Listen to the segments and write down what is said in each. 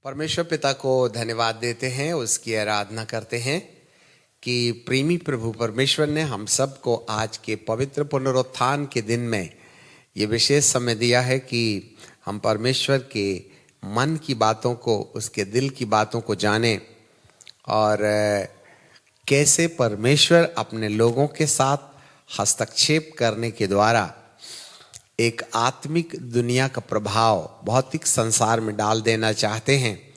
परमेश्वर पिता को धन्यवाद देते हैं, उसकी आराधना करते हैं कि प्रेमी प्रभु परमेश्वर ने हम सबको आज के पवित्र पुनरुत्थान के दिन में ये विशेष समय दिया है कि हम परमेश्वर के मन की बातों को, उसके दिल की बातों को जानें और कैसे परमेश्वर अपने लोगों के साथ हस्तक्षेप करने के द्वारा एक आत्मिक दुनिया का प्रभाव भौतिक संसार में डाल देना चाहते हैं।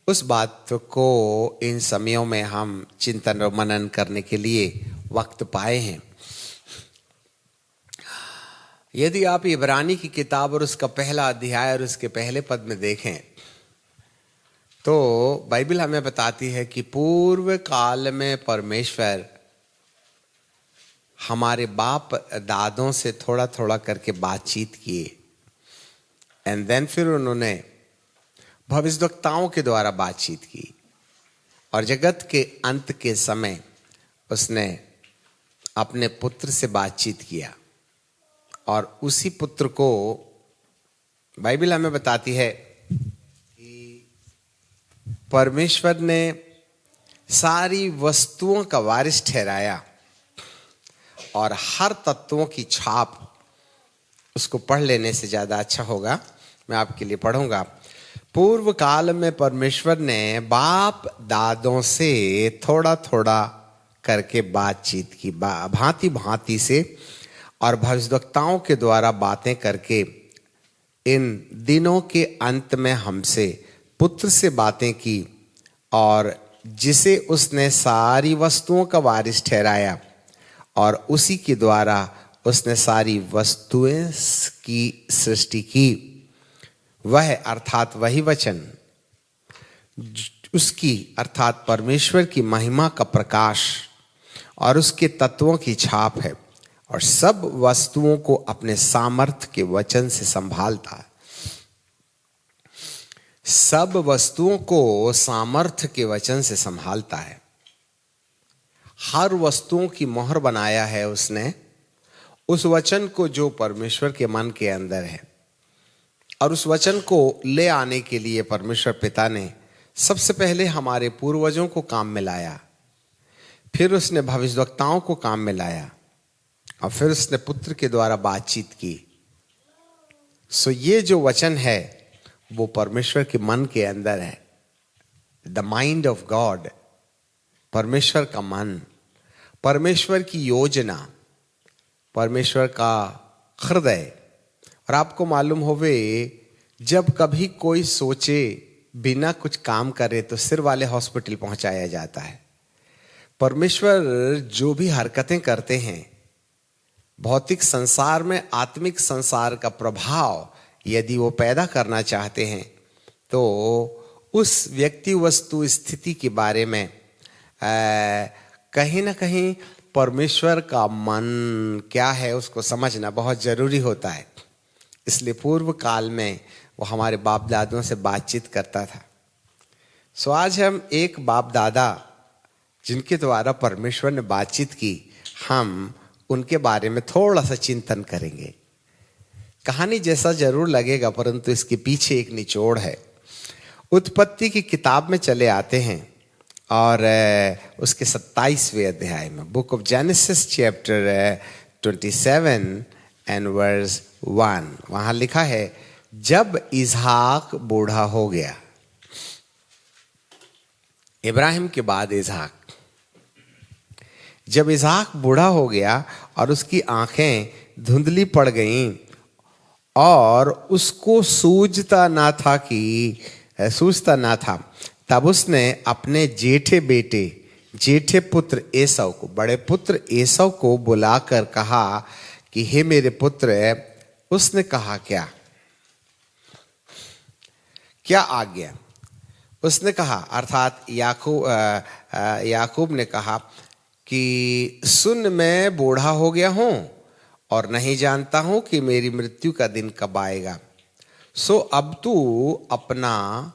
उस बात को इन समयों में हम चिंतन और मनन करने के लिए वक्त पाए हैं। यदि आप इब्रानी की किताब और उसका पहला अध्याय और उसके पहले पद में देखें तो बाइबल हमें बताती है कि पूर्व काल में परमेश्वर हमारे बाप दादों से थोड़ा थोड़ा करके बातचीत किए एंड देन फिर उन्होंने भविष्यवक्ताओं के द्वारा बातचीत की और जगत के अंत के समय उसने अपने पुत्र से बातचीत किया और उसी पुत्र को बाइबल हमें बताती है कि परमेश्वर ने सारी वस्तुओं का वारिस ठहराया और हर तत्वों की छाप। उसको पढ़ लेने से ज़्यादा अच्छा होगा, मैं आपके लिए पढ़ूंगा। पूर्व काल में परमेश्वर ने बाप दादों से थोड़ा थोड़ा करके बातचीत की, भांति भांति से, और भविष्यवक्ताओं के द्वारा बातें करके इन दिनों के अंत में हमसे पुत्र से बातें की और जिसे उसने सारी वस्तुओं का वारिस ठहराया और उसी के द्वारा उसने सारी वस्तुएं की सृष्टि की। वह अर्थात वही वचन उसकी अर्थात परमेश्वर की महिमा का प्रकाश और उसके तत्वों की छाप है और सब वस्तुओं को अपने सामर्थ्य के वचन से संभालता है। सब वस्तुओं को सामर्थ्य के वचन से संभालता है। हर वस्तुओं की मोहर बनाया है उसने उस वचन को जो परमेश्वर के मन के अंदर है, और उस वचन को ले आने के लिए परमेश्वर पिता ने सबसे पहले हमारे पूर्वजों को काम में लाया, फिर उसने भविष्यवक्ताओं को काम में लाया और फिर उसने पुत्र के द्वारा बातचीत की। सो ये जो वचन है वो परमेश्वर के मन के अंदर है। द माइंड ऑफ गॉड, परमेश्वर का मन, परमेश्वर की योजना, परमेश्वर का हृदय। और आपको मालूम होवे जब कभी कोई सोचे बिना कुछ काम करे तो सिर वाले हॉस्पिटल पहुंचाया जाता है। परमेश्वर जो भी हरकतें करते हैं भौतिक संसार में आत्मिक संसार का प्रभाव यदि वो पैदा करना चाहते हैं तो उस व्यक्ति वस्तु स्थिति के बारे में कहीं ना कहीं परमेश्वर का मन क्या है उसको समझना बहुत जरूरी होता है। इसलिए पूर्व काल में वो हमारे बाप दादों से बातचीत करता था। सो आज हम एक बाप दादा जिनके द्वारा परमेश्वर ने बातचीत की, हम उनके बारे में थोड़ा सा चिंतन करेंगे। कहानी जैसा जरूर लगेगा परंतु इसके पीछे एक निचोड़ है। उत्पत्ति की किताब में चले आते हैं और उसके 27वें अध्याय में, book of Genesis chapter 27 and verse 1, वहां लिखा है जब इसहाक बूढ़ा हो गया। इब्राहिम के बाद इसहाक। जब इसहाक बूढ़ा हो गया और उसकी आंखें धुंधली पड़ गईं और उसको सूझता ना था, तब उसने अपने जेठे पुत्र एसाव को, बड़े पुत्र एसाव को बुलाकर कहा कि हे मेरे पुत्र। उसने कहा क्या आज्ञा? उसने कहा अर्थात याकूब ने कहा कि सुन, मैं बूढ़ा हो गया हूं और नहीं जानता हूं कि मेरी मृत्यु का दिन कब आएगा। सो अब तू अपना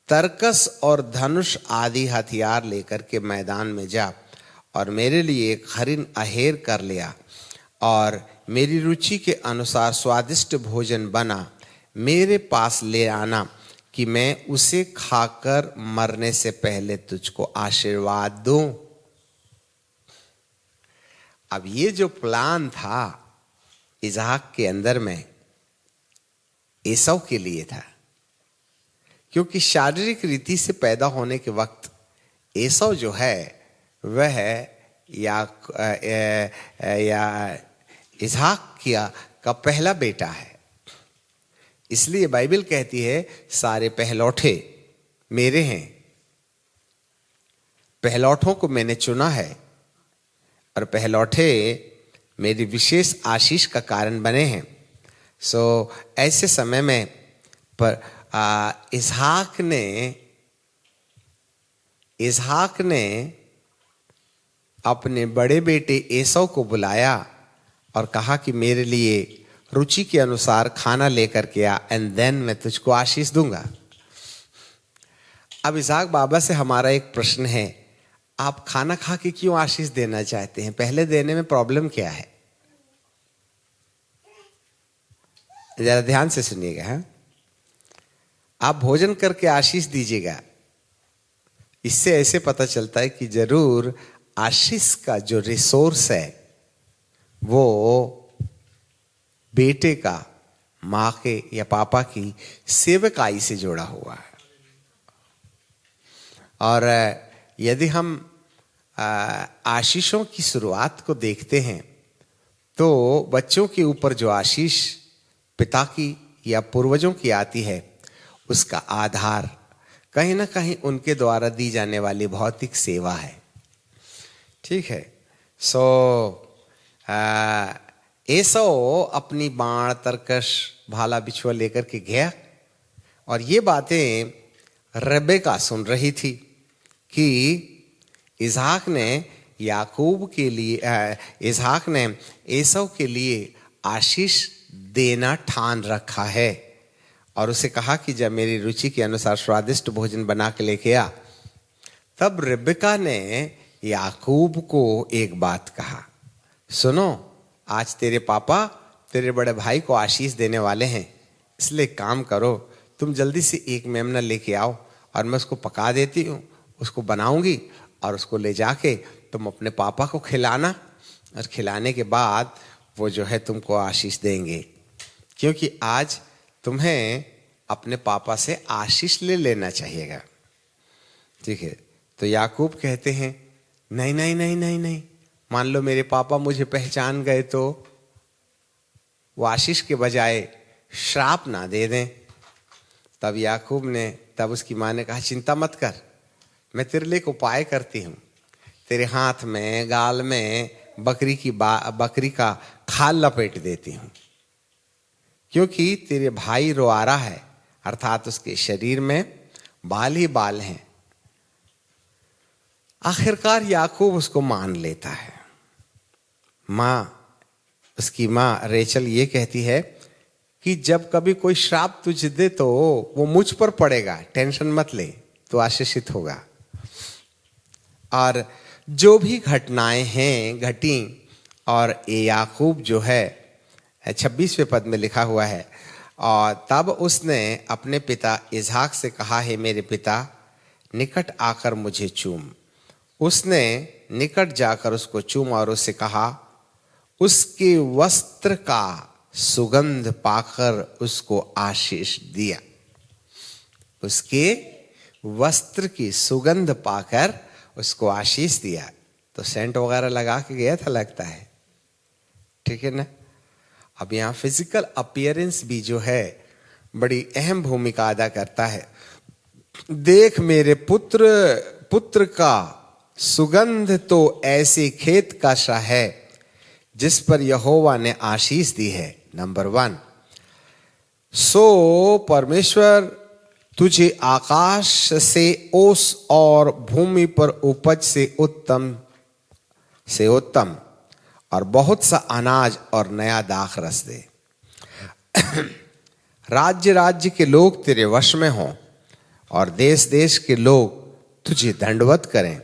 तरकस और धनुष आदि हथियार लेकर के मैदान में जा और मेरे लिए एक हरिण अहेर कर लिया और मेरी रुचि के अनुसार स्वादिष्ट भोजन बना मेरे पास ले आना कि मैं उसे खाकर मरने से पहले तुझको आशीर्वाद दूं। अब ये जो प्लान था इसहाक के अंदर में एसाव के लिए था, क्योंकि शारीरिक रीति से पैदा होने के वक्त एसाव जो है वह या इसहाक का पहला बेटा है। इसलिए बाइबल कहती है सारे पहलौठे मेरे हैं, पहलौठों को मैंने चुना है और पहलौठे मेरी विशेष आशीष का कारण बने हैं। ऐसे समय में पर इसहाक ने अपने बड़े बेटे एसाव को बुलाया और कहा कि मेरे लिए रुचि के अनुसार खाना लेकर के आ, एंड देन मैं तुझको आशीष दूंगा। अब इसहाक बाबा से हमारा एक प्रश्न है, आप खाना खा के क्यों आशीष देना चाहते हैं? पहले देने में प्रॉब्लम क्या है? जरा ध्यान से सुनिएगा। हाँ, आप भोजन करके आशीष दीजिएगा, इससे ऐसे पता चलता है कि जरूर आशीष का जो रिसोर्स है वो बेटे का मां के या पापा की सेवकाई से जुड़ा हुआ है। और यदि हम आशीषों की शुरुआत को देखते हैं तो बच्चों के ऊपर जो आशीष पिता की या पूर्वजों की आती है उसका आधार कहीं ना कहीं उनके द्वारा दी जाने वाली भौतिक सेवा है। ठीक है। एसाव अपनी बाण, तरकश, भाला, बिछुआ लेकर के गया और ये बातें रेबेका सुन रही थी कि इसहाक ने इसहाक ने एसाव के लिए आशीष देना ठान रखा है और उसे कहा कि जब मेरी रुचि के अनुसार स्वादिष्ट भोजन बना के लेके आ। तब रेबेका ने याकूब को एक बात कहा, सुनो, आज तेरे पापा तेरे बड़े भाई को आशीष देने वाले हैं, इसलिए काम करो, तुम जल्दी से एक मेमना लेके आओ और मैं उसको पका देती हूँ, उसको बनाऊंगी और उसको ले जाके तुम अपने पापा को खिलाना और खिलाने के बाद वो जो है तुमको आशीष देंगे, क्योंकि आज तुम्हें अपने पापा से आशीष ले लेना चाहिएगा। ठीक है। तो याकूब कहते हैं नहीं नहीं नहीं नहीं नहीं, मान लो मेरे पापा मुझे पहचान गए तो वो आशीष के बजाय श्राप ना दे दें। तब उसकी माँ ने कहा, चिंता मत कर, मैं तेरे लिए एक उपाय करती हूँ, तेरे हाथ में गाल में बकरी का खाल लपेट देती हूँ, क्योंकि तेरे भाई रो रहा है, अर्थात उसके शरीर में बाल ही बाल हैं। आखिरकार याकूब उसको मान लेता है। उसकी माँ रेचल ये कहती है कि जब कभी कोई श्राप तुझे दे तो वो मुझ पर पड़ेगा, टेंशन मत ले, तो आशीषित होगा। और जो भी घटनाएं हैं घटी, और याकूब जो है 26वें पद में लिखा हुआ है, और तब उसने अपने पिता इसहाक से कहा, है मेरे पिता, निकट आकर मुझे चूम। उसने निकट जाकर उसको चूमा और उससे कहा, उसके वस्त्र का सुगंध पाकर उसको आशीष दिया। उसके वस्त्र की सुगंध पाकर उसको आशीष दिया। तो सेंट वगैरह लगा के गया था लगता है, ठीक है ना। अब यहाँ फिजिकल अपीयरेंस भी जो है बड़ी अहम भूमिका अदा करता है। देख मेरे पुत्र का सुगंध तो ऐसे खेत का सा है जिस पर यहोवा ने आशीष दी है। नंबर 1, सो परमेश्वर तुझे आकाश से ओस और भूमि पर उपज से उत्तम और बहुत सा अनाज और नया दाख रस दे। राज्य राज्य के लोग तेरे वश में हों और देश देश के लोग तुझे दंडवत करें।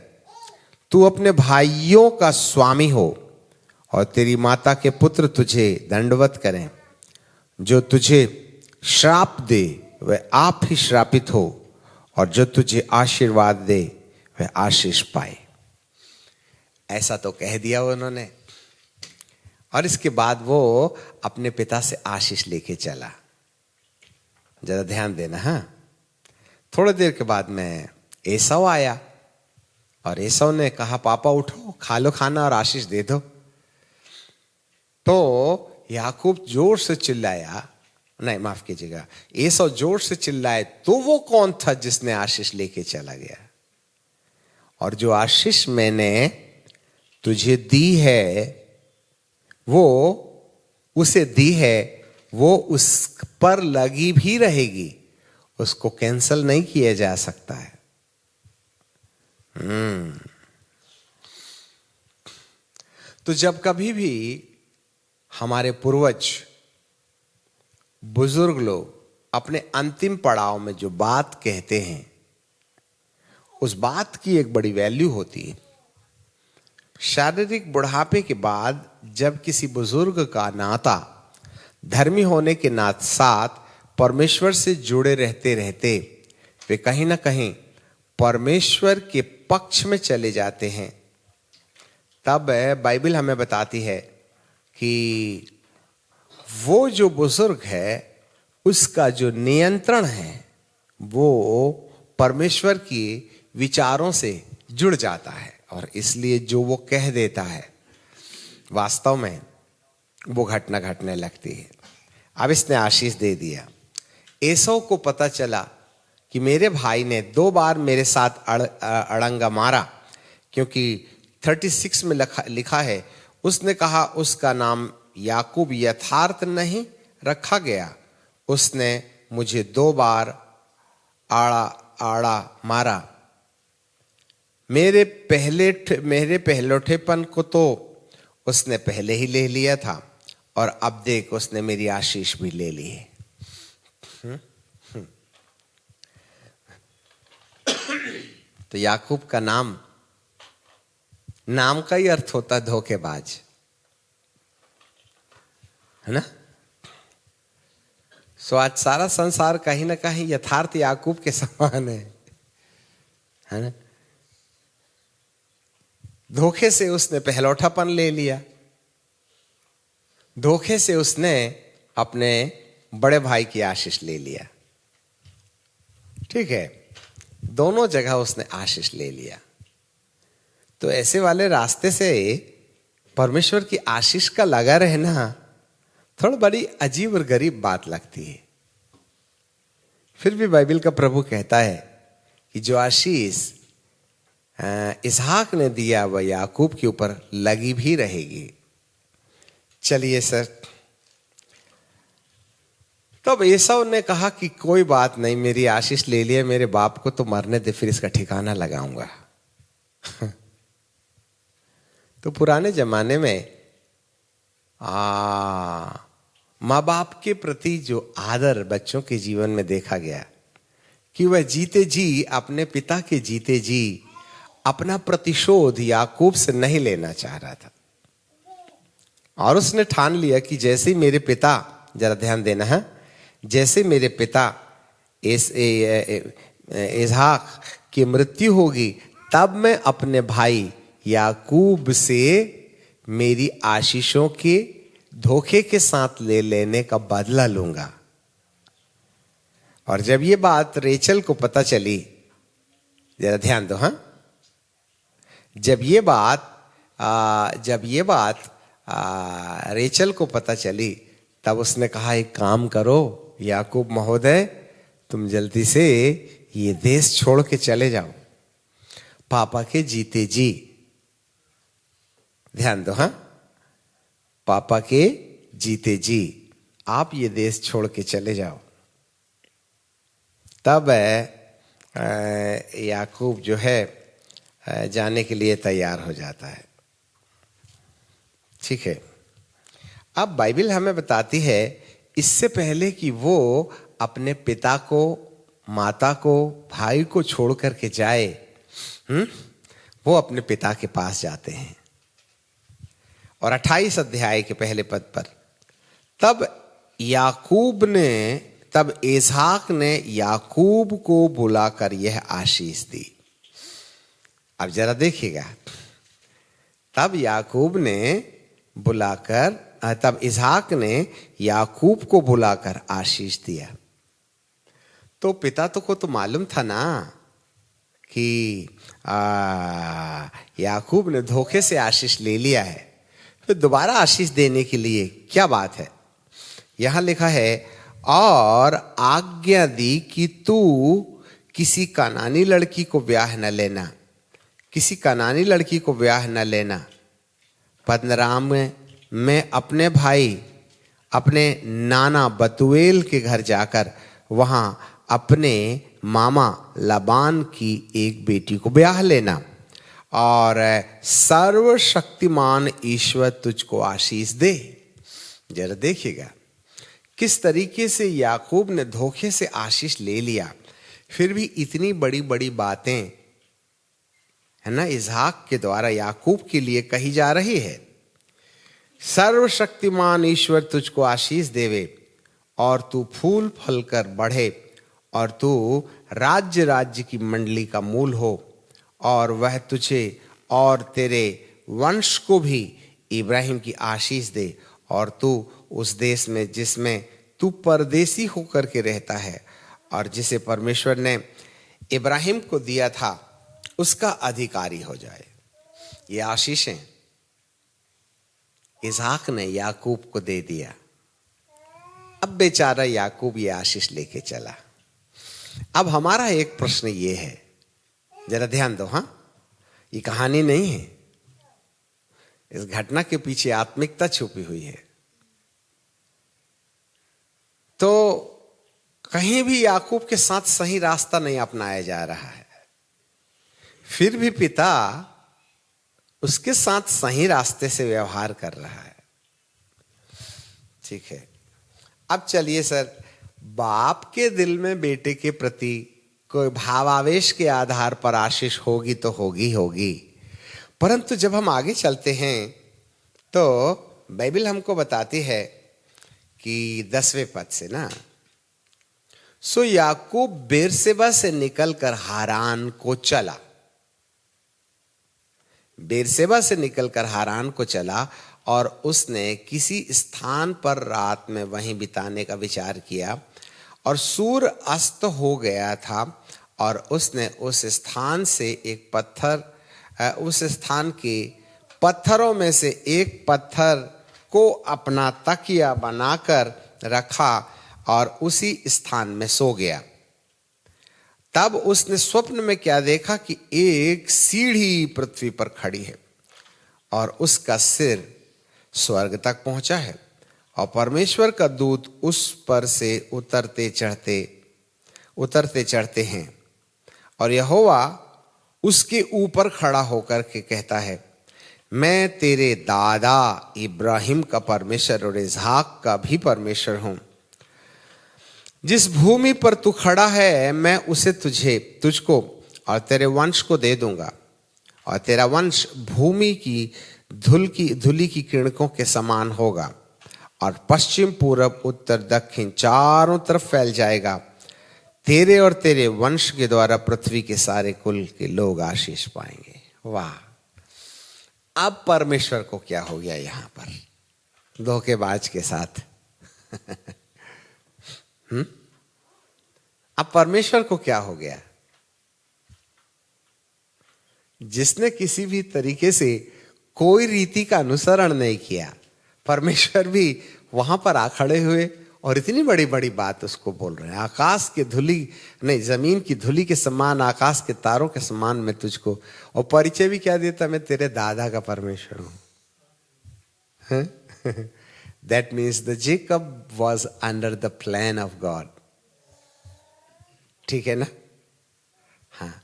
तू अपने भाइयों का स्वामी हो और तेरी माता के पुत्र तुझे दंडवत करें। जो तुझे श्राप दे वह आप ही श्रापित हो, और जो तुझे आशीर्वाद दे वह आशीष पाए। ऐसा तो कह दिया उन्होंने, और इसके बाद वो अपने पिता से आशीष लेके चला। जरा ध्यान देना। हाँ, थोड़ी देर के बाद में एसाव आया, और एसाव ने कहा पापा उठो, खा लो खाना और आशीष दे दो। तो याकूब जोर से चिल्लाया, नहीं माफ कीजिएगा, एसाव जोर से चिल्लाए, तो वो कौन था जिसने आशीष लेके चला गया? और जो आशीष मैंने तुझे दी है, वो उसे दी है, वो उस पर लगी भी रहेगी, उसको कैंसल नहीं किया जा सकता है। तो जब कभी भी हमारे पूर्वज बुजुर्ग लोग अपने अंतिम पड़ाव में जो बात कहते हैं, उस बात की एक बड़ी वैल्यू होती है। शारीरिक बुढ़ापे के बाद जब किसी बुजुर्ग का नाता धर्मी होने के साथ परमेश्वर से जुड़े रहते रहते वे कहीं ना कहीं परमेश्वर के पक्ष में चले जाते हैं, तब बाइबल हमें बताती है कि वो जो बुजुर्ग है उसका जो नियंत्रण है वो परमेश्वर की विचारों से जुड़ जाता है, और इसलिए जो वो कह देता है वास्तव में वो घटना घटने लगती है। अब इसने आशीष दे दिया। एसाव को पता चला कि मेरे भाई ने 2 बार मेरे साथ अड़ंगा मारा, क्योंकि 36 में लिखा है, उसने कहा उसका नाम याकूब यथार्थ नहीं रखा गया, उसने मुझे 2 बार आड़ा मारा। मेरे पहलौठेपन को तो उसने पहले ही ले लिया था, और अब देख उसने मेरी आशीष भी ले ली है। तो याकूब का नाम का ही अर्थ होता धोखेबाज, है ना। सो आज सारा संसार कहीं ना कहीं यथार्थ याकूब के समान है ना। धोखे से उसने पहलौठापन ले लिया, धोखे से उसने अपने बड़े भाई की आशीष ले लिया। ठीक है, दोनों जगह उसने आशीष ले लिया। तो ऐसे वाले रास्ते से परमेश्वर की आशीष का लगा रहना थोड़ा बड़ी अजीब और गरीब बात लगती है। फिर भी बाइबल का प्रभु कहता है कि जो आशीष इसहाक ने दिया वह याकूब के ऊपर लगी भी रहेगी। चलिए सर, तब एसाव ने कहा कि कोई बात नहीं, मेरी आशीष ले लिए, मेरे बाप को तो मरने दे, फिर इसका ठिकाना लगाऊंगा। तो पुराने जमाने में माँ बाप के प्रति जो आदर बच्चों के जीवन में देखा गया कि वह जीते जी, अपने पिता के जीते जी अपना प्रतिशोध याकूब से नहीं लेना चाह रहा था, और उसने ठान लिया कि जैसे ही मेरे पिता, जरा ध्यान देना है, जैसे मेरे पिता इसहाक की मृत्यु होगी तब मैं अपने भाई याकूब से मेरी आशीषों के धोखे के साथ ले लेने का बदला लूंगा। और जब ये बात रेचल को पता चली, जरा ध्यान दो, हाँ, जब ये बात रेचल को पता चली, तब उसने कहा एक काम करो याकूब महोदय, तुम जल्दी से ये देश छोड़ के चले जाओ, पापा के जीते जी। ध्यान दो, हाँ, पापा के जीते जी आप ये देश छोड़ के चले जाओ। तब याकूब जो है जाने के लिए तैयार हो जाता है। ठीक है, अब बाइबल हमें बताती है इससे पहले कि वो अपने पिता को, माता को, भाई को छोड़ करके जाए, वो अपने पिता के पास जाते हैं। और 28 अध्याय के पहले पद पर, तब याकूब ने तब इसहाक ने याकूब को बुलाकर यह आशीष दी। अब जरा देखिएगा, तब इसहाक ने याकूब को बुलाकर आशीष दिया। तो पिता को तो मालूम था ना कि याकूब ने धोखे से आशीष ले लिया है, फिर दोबारा आशीष देने के लिए क्या बात है। यहां लिखा है, और आज्ञा दी कि तू किसी कनानी लड़की को ब्याह न लेना, किसी कनानी लड़की को ब्याह न लेना। 15 में मैं अपने भाई, अपने नाना बतुएल के घर जाकर वहां अपने मामा लाबान की एक बेटी को ब्याह लेना, और सर्वशक्तिमान ईश्वर तुझको आशीष दे। जरा देखिएगा किस तरीके से याकूब ने धोखे से आशीष ले लिया, फिर भी इतनी बड़ी बड़ी बातें है ना इसहाक के द्वारा याकूब के लिए कही जा रही है। सर्वशक्तिमान ईश्वर तुझको आशीष देवे, और तू फूल फल कर बढ़े, और तू राज्य की मंडली का मूल हो, और वह तुझे और तेरे वंश को भी इब्राहिम की आशीष दे, और तू उस देश में जिसमें तू परदेसी होकर के रहता है और जिसे परमेश्वर ने इब्राहिम को दिया था उसका अधिकारी हो जाए। ये आशीषें इसहाक ने याकूब को दे दिया। अब बेचारा याकूब ये आशीष लेके चला। अब हमारा एक प्रश्न ये है, जरा ध्यान दो, हाँ, ये कहानी नहीं है, इस घटना के पीछे आत्मिकता छुपी हुई है। तो कहीं भी याकूब के साथ सही रास्ता नहीं अपनाया जा रहा है, फिर भी पिता उसके साथ सही रास्ते से व्यवहार कर रहा है। ठीक है, अब चलिए सर, बाप के दिल में बेटे के प्रति कोई भावावेश के आधार पर आशीष होगी तो होगी, परंतु जब हम आगे चलते हैं तो बाइबल हमको बताती है कि 10वें पद से ना, सो याकूब बेरशेबा से निकलकर हारान को चला। बेरशेबा से निकलकर हारान को चला, और उसने किसी स्थान पर रात में वहीं बिताने का विचार किया, और सूर्य अस्त हो गया था, और उसने उस स्थान के पत्थरों में से एक पत्थर को अपना तकिया बनाकर रखा और उसी स्थान में सो गया। तब उसने स्वप्न में क्या देखा कि एक सीढ़ी पृथ्वी पर खड़ी है, और उसका सिर स्वर्ग तक पहुंचा है, और परमेश्वर का दूत उस पर से उतरते चढ़ते हैं, और यहोवा उसके ऊपर खड़ा होकर के कहता है, मैं तेरे दादा इब्राहिम का परमेश्वर और इसहाक का भी परमेश्वर हूं। जिस भूमि पर तू खड़ा है मैं उसे तुझको और तेरे वंश को दे दूंगा, और तेरा वंश भूमि की धूलि की किरणकों के समान होगा, और पश्चिम पूरब उत्तर दक्षिण चारों तरफ फैल जाएगा। तेरे और तेरे वंश के द्वारा पृथ्वी के सारे कुल के लोग आशीष पाएंगे। वाह! अब परमेश्वर को क्या हो गया यहां पर धोखेबाज के साथ? अब परमेश्वर को क्या हो गया? जिसने किसी भी तरीके से कोई रीति का अनुसरण नहीं किया, परमेश्वर भी वहां पर आ खड़े हुए और इतनी बड़ी बड़ी बात उसको बोल रहे हैं। आकाश के धूलि नहीं, जमीन की धूलि के समान, आकाश के तारों के समान मैं तुझको, और परिचय भी क्या देता, मैं तेरे दादा का परमेश्वर हूं। That means the Jacob was under the plan of God. ठीक है ना? हाँ,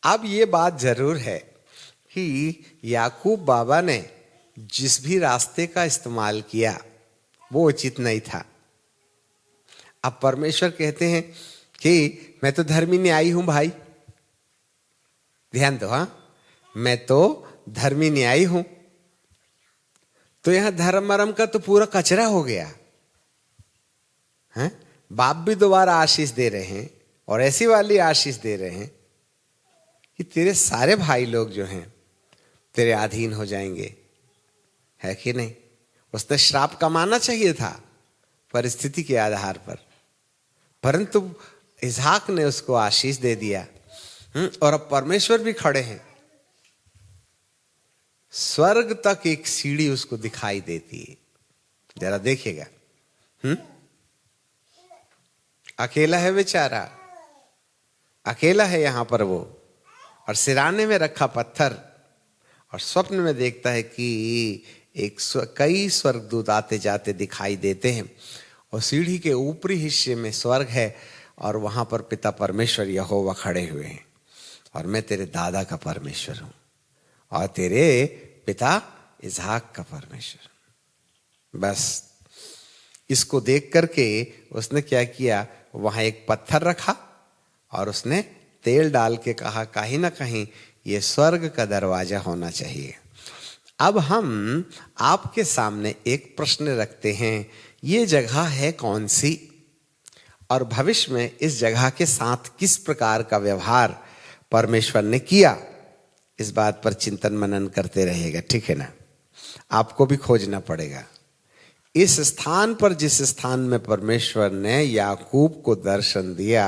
अब ये बात जरूर है कि याकूब बाबा ने जिस भी रास्ते का इस्तेमाल किया वो उचित नहीं था। अब परमेश्वर कहते हैं कि मैं तो धर्मी न्यायी हूं भाई, ध्यान दो, हाँ, मैं तो धर्मी न्यायी हूं। तो यहां धर्म मरम का तो पूरा कचरा हो गया है। बाप भी दोबारा आशीष दे रहे हैं और ऐसी वाली आशीष दे रहे हैं कि तेरे सारे भाई लोग जो हैं तेरे अधीन हो जाएंगे, है कि नहीं? उसने श्राप कमाना चाहिए था परिस्थिति के आधार पर, परंतु इसहाक ने उसको आशीष दे दिया। और अब परमेश्वर भी खड़े हैं, स्वर्ग तक एक सीढ़ी उसको दिखाई देती है। जरा देखिएगा, अकेला है बेचारा, अकेला है यहां पर वो, और सिराने में रखा पत्थर, और स्वप्न में देखता है कि कई स्वर्गदूत आते जाते दिखाई देते हैं, और सीढ़ी के ऊपरी हिस्से में स्वर्ग है, और वहां पर पिता परमेश्वर यहोवा खड़े हुए हैं, और मैं तेरे दादा का परमेश्वर हूं और तेरे पिता इसहाक का परमेश्वर। बस इसको देख करके उसने क्या किया, वहां एक पत्थर रखा और उसने तेल डाल के कहा कहीं ना कहीं ये स्वर्ग का दरवाजा होना चाहिए। अब हम आपके सामने एक प्रश्न रखते हैं, ये जगह है कौन सी, और भविष्य में इस जगह के साथ किस प्रकार का व्यवहार परमेश्वर ने किया, इस बात पर चिंतन मनन करते रहेगा, ठीक है ना? आपको भी खोजना पड़ेगा इस स्थान पर, जिस स्थान में परमेश्वर ने याकूब को दर्शन दिया,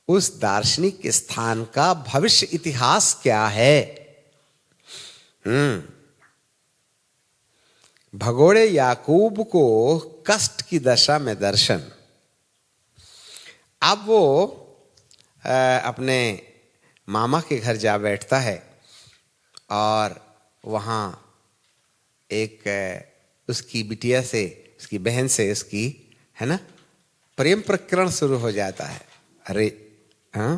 उस दार्शनिक स्थान का भविष्य इतिहास क्या है। भगोड़े याकूब को कष्ट की दशा में दर्शन। अब वो अपने मामा के घर जा बैठता है और वहाँ एक उसकी बिटिया से, उसकी बहन से, उसकी है ना, प्रेम प्रकरण शुरू हो जाता है। अरे हाँ,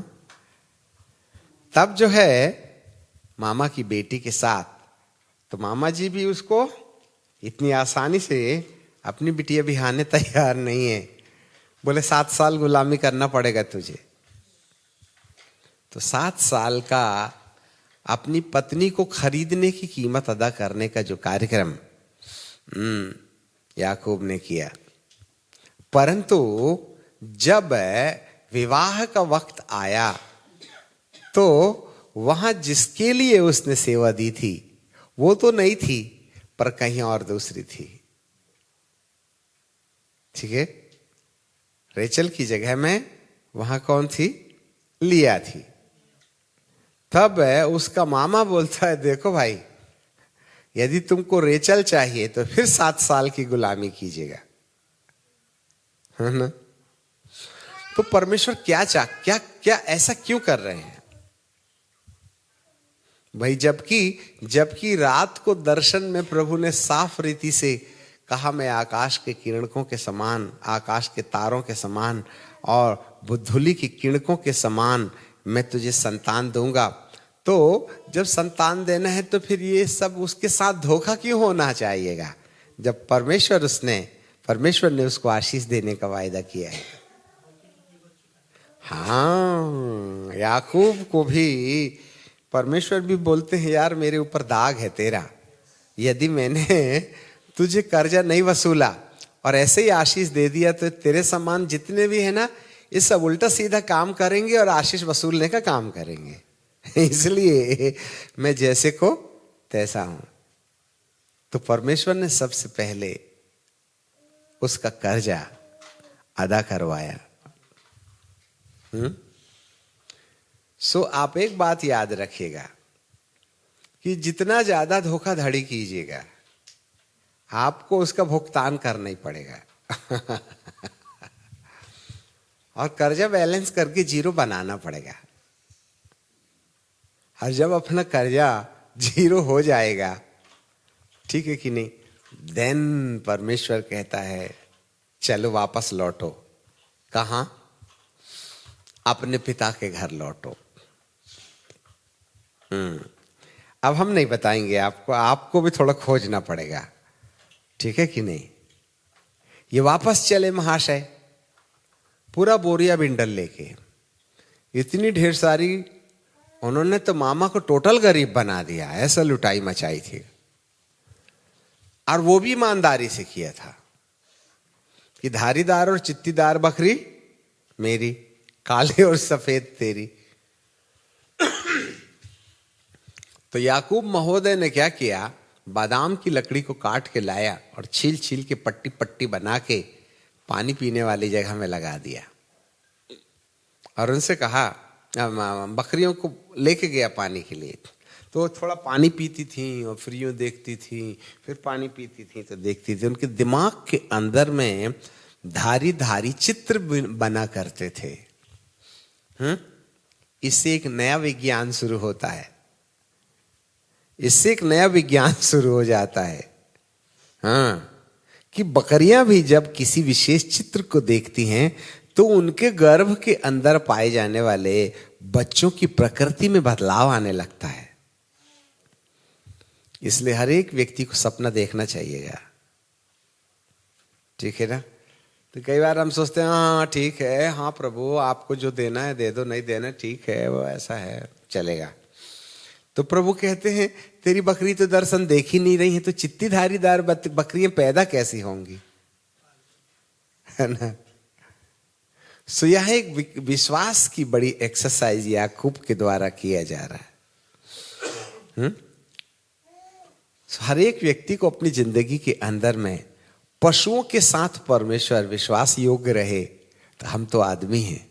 तब जो है मामा की बेटी के साथ, तो मामा जी भी उसको इतनी आसानी से अपनी बिटिया बिहाने तैयार नहीं है। बोले 7 साल गुलामी करना पड़ेगा तुझे। तो 7 साल का अपनी पत्नी को खरीदने की कीमत अदा करने का जो कार्यक्रम याकूब ने किया, परंतु जब विवाह का वक्त आया तो वहां जिसके लिए उसने सेवा दी थी वो तो नहीं थी, पर कहीं और दूसरी थी। ठीक है, रेचल की जगह में वहां कौन थी? लिया थी। तब उसका मामा बोलता है, देखो भाई, यदि तुमको रेचल चाहिए तो फिर 7 साल की गुलामी कीजिएगा, है ना? तो परमेश्वर क्या ऐसा क्यों कर रहे हैं भाई? जबकि रात को दर्शन में प्रभु ने साफ रीति से कहा, मैं आकाश के किरणकों के समान, आकाश के तारों के समान और बुद्धुली की किरणकों के समान मैं तुझे संतान दूंगा। तो जब संतान देना है तो फिर ये सब उसके साथ धोखा क्यों होना चाहिएगा, जब परमेश्वर ने उसको आशीष देने का वायदा किया है। हाँ, याकूब को भी परमेश्वर भी बोलते हैं, यार मेरे ऊपर दाग है तेरा, यदि मैंने तुझे कर्जा नहीं वसूला और ऐसे ही आशीष दे दिया तो तेरे समान जितने भी है ना, ये सब उल्टा सीधा काम करेंगे और आशीष वसूलने का काम करेंगे। इसलिए मैं जैसे को तैसा हूं। तो परमेश्वर ने सबसे पहले उसका कर्जा अदा करवाया। सो आप एक बात याद रखिएगा कि जितना ज्यादा धोखाधड़ी कीजिएगा आपको उसका भुगतान करना ही पड़ेगा। और कर्जा बैलेंस करके 0 बनाना पड़ेगा। और जब अपना कर्जा 0 हो जाएगा, ठीक है कि नहीं, देन परमेश्वर कहता है चलो वापस लौटो। कहां? अपने पिता के घर लौटो। अब हम नहीं बताएंगे आपको भी थोड़ा खोजना पड़ेगा, ठीक है कि नहीं। ये वापस चले महाशय, पूरा बोरिया बिंडल लेके, इतनी ढेर सारी, उन्होंने तो मामा को टोटल गरीब बना दिया, ऐसा लुटाई मचाई थी, और वो भी ईमानदारी से किया था। कि धारीदार और चित्तीदार बकरी मेरी, काले और सफेद तेरी। तो याकूब महोदय ने क्या किया, बादाम की लकड़ी को काट के लाया और छील छील के पट्टी पट्टी बना के पानी पीने वाली जगह में लगा दिया और उनसे कहा, बकरियों को लेके गया पानी के लिए। तो थोड़ा पानी पीती थी और फिर यूं देखती थी, फिर पानी पीती थी तो देखती थी। उनके दिमाग के अंदर में धारी धारी चित्र बना करते थे। इससे एक नया विज्ञान शुरू होता है, इससे एक नया विज्ञान शुरू हो जाता है। हाँ, कि बकरियां भी जब किसी विशेष चित्र को देखती हैं तो उनके गर्भ के अंदर पाए जाने वाले बच्चों की प्रकृति में बदलाव आने लगता है। इसलिए हर एक व्यक्ति को सपना देखना चाहिएगा, ठीक है ना। तो कई बार हम सोचते हैं हाँ ठीक है, हाँ प्रभु आपको जो देना है दे दो, नहीं देना ठीक है, वो ऐसा है चलेगा। तो प्रभु कहते हैं तेरी बकरी तो दर्शन देख ही नहीं रही है, तो चित्ती धारीदार बकरियां पैदा कैसी होंगी, है ना। सो यह एक विश्वास की बड़ी एक्सरसाइज याकूब के द्वारा किया जा रहा है। हर एक व्यक्ति को अपनी जिंदगी के अंदर में पशुओं के साथ परमेश्वर विश्वास योग्य रहे। तो हम तो आदमी हैं,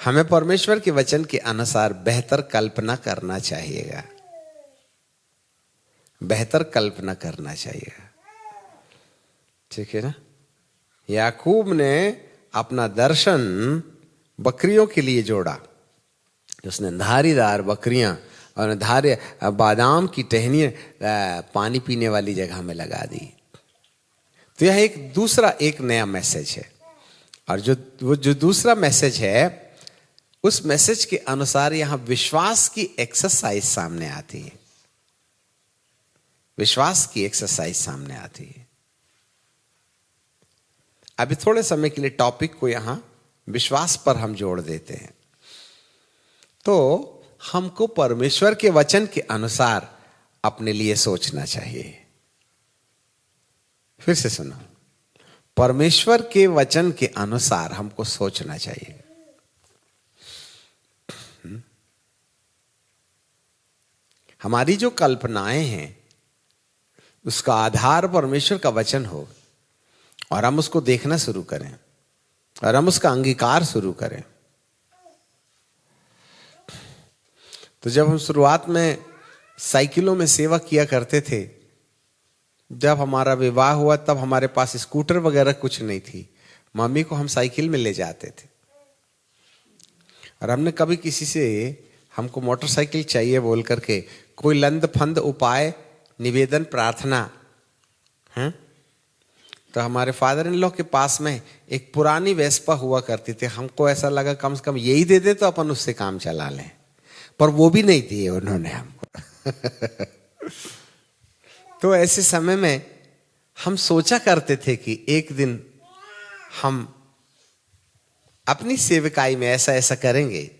हमें परमेश्वर के वचन के अनुसार बेहतर कल्पना करना चाहिएगा, बेहतर कल्पना करना चाहिएगा, ठीक है ना। याकूब ने अपना दर्शन बकरियों के लिए जोड़ा, उसने धारीदार बकरियां और धारे बादाम की टहनियां पानी पीने वाली जगह में लगा दी। तो यह एक दूसरा एक नया मैसेज है। और जो दूसरा मैसेज है, उस मैसेज के अनुसार यहां विश्वास की एक्सरसाइज सामने आती है, विश्वास की एक्सरसाइज सामने आती है। अभी थोड़े समय के लिए टॉपिक को यहां विश्वास पर हम जोड़ देते हैं। तो हमको परमेश्वर के वचन के अनुसार अपने लिए सोचना चाहिए। फिर से सुनो, परमेश्वर के वचन के अनुसार हमको सोचना चाहिए। हमारी जो कल्पनाएं हैं उसका आधार परमेश्वर का वचन हो और हम उसको देखना शुरू करें और हम उसका अंगीकार शुरू करें। तो जब हम शुरुआत में साइकिलों में सेवा किया करते थे, जब हमारा विवाह हुआ तब हमारे पास स्कूटर वगैरह कुछ नहीं थी, मम्मी को हम साइकिल में ले जाते थे। और हमने कभी किसी से हमको मोटरसाइकिल चाहिए बोल करके कोई लंद फंद उपाय निवेदन प्रार्थना है, तो हमारे फादर इन लॉ के पास में एक पुरानी वेस्पा हुआ करती थी। हमको ऐसा लगा कम से कम यही दे दे तो अपन उससे काम चला लें, पर वो भी नहीं दिए उन्होंने हमको। तो ऐसे समय में हम सोचा करते थे कि एक दिन हम अपनी सेवकाई में ऐसा ऐसा करेंगे,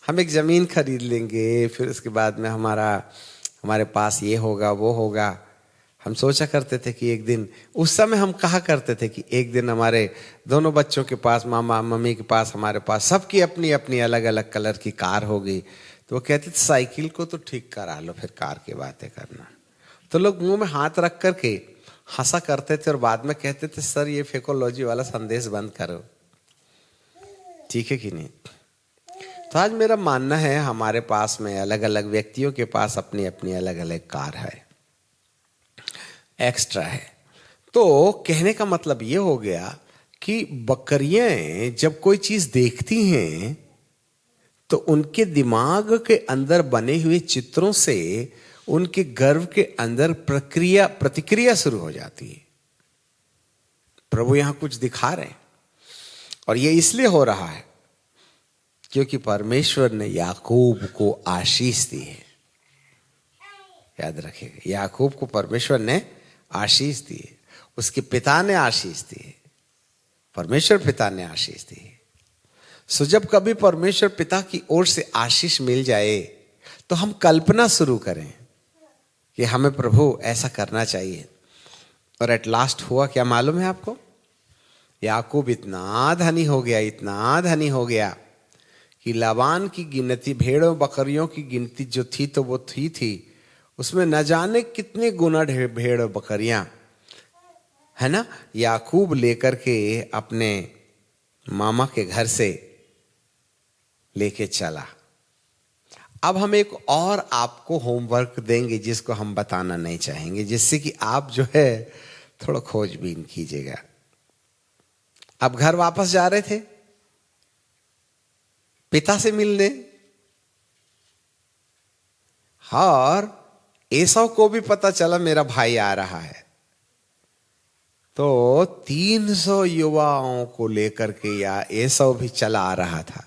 हम एक जमीन खरीद लेंगे, फिर उसके बाद में हमारे पास ये होगा वो होगा। हम सोचा करते थे कि एक दिन, उस समय हम कहा करते थे कि एक दिन हमारे दोनों बच्चों के पास, मामा मम्मी के पास, हमारे पास, सबकी अपनी अपनी अलग अलग कलर की कार होगी। तो वो कहते थे साइकिल को तो ठीक करा लो, फिर कार की बातें करना। तो लोग मुंह में हाथ रख करके हंसा करते थे और बाद में कहते थे सर ये फेकोलॉजी वाला संदेश बंद करो, ठीक है कि नहीं। तो आज मेरा मानना है हमारे पास में अलग अलग व्यक्तियों के पास अपनी अपनी अलग अलग कार है, एक्स्ट्रा है। तो कहने का मतलब ये हो गया कि बकरियां जब कोई चीज देखती हैं तो उनके दिमाग के अंदर बने हुए चित्रों से उनके गर्भ के अंदर प्रतिक्रिया शुरू हो जाती है। प्रभु यहां कुछ दिखा रहे हैं और ये इसलिए हो रहा है क्योंकि परमेश्वर ने याकूब को आशीष दी है। याद रखिएगा, याकूब को परमेश्वर ने आशीष दी है, उसके पिता ने आशीष दी है, परमेश्वर पिता ने आशीष दी है। सो जब कभी परमेश्वर पिता की ओर से आशीष मिल जाए तो हम कल्पना शुरू करें कि हमें प्रभु ऐसा करना चाहिए। और एट लास्ट हुआ क्या मालूम है आपको? याकूब इतना धनी हो गया, इतना धनी हो गया कि लाबान की गिनती, भेड़ों बकरियों की गिनती जो थी तो वो थी उसमें न जाने कितने गुना भेड़ बकरियां, है ना, याकूब लेकर के अपने मामा के घर से लेके चला। अब हम एक और आपको होमवर्क देंगे जिसको हम बताना नहीं चाहेंगे, जिससे कि आप जो है थोड़ा खोजबीन कीजिएगा। अब घर वापस जा रहे थे पिता से मिलने, और एसाव को भी पता चला मेरा भाई आ रहा है, तो 300 युवाओं को लेकर के या एसाव भी चला आ रहा था।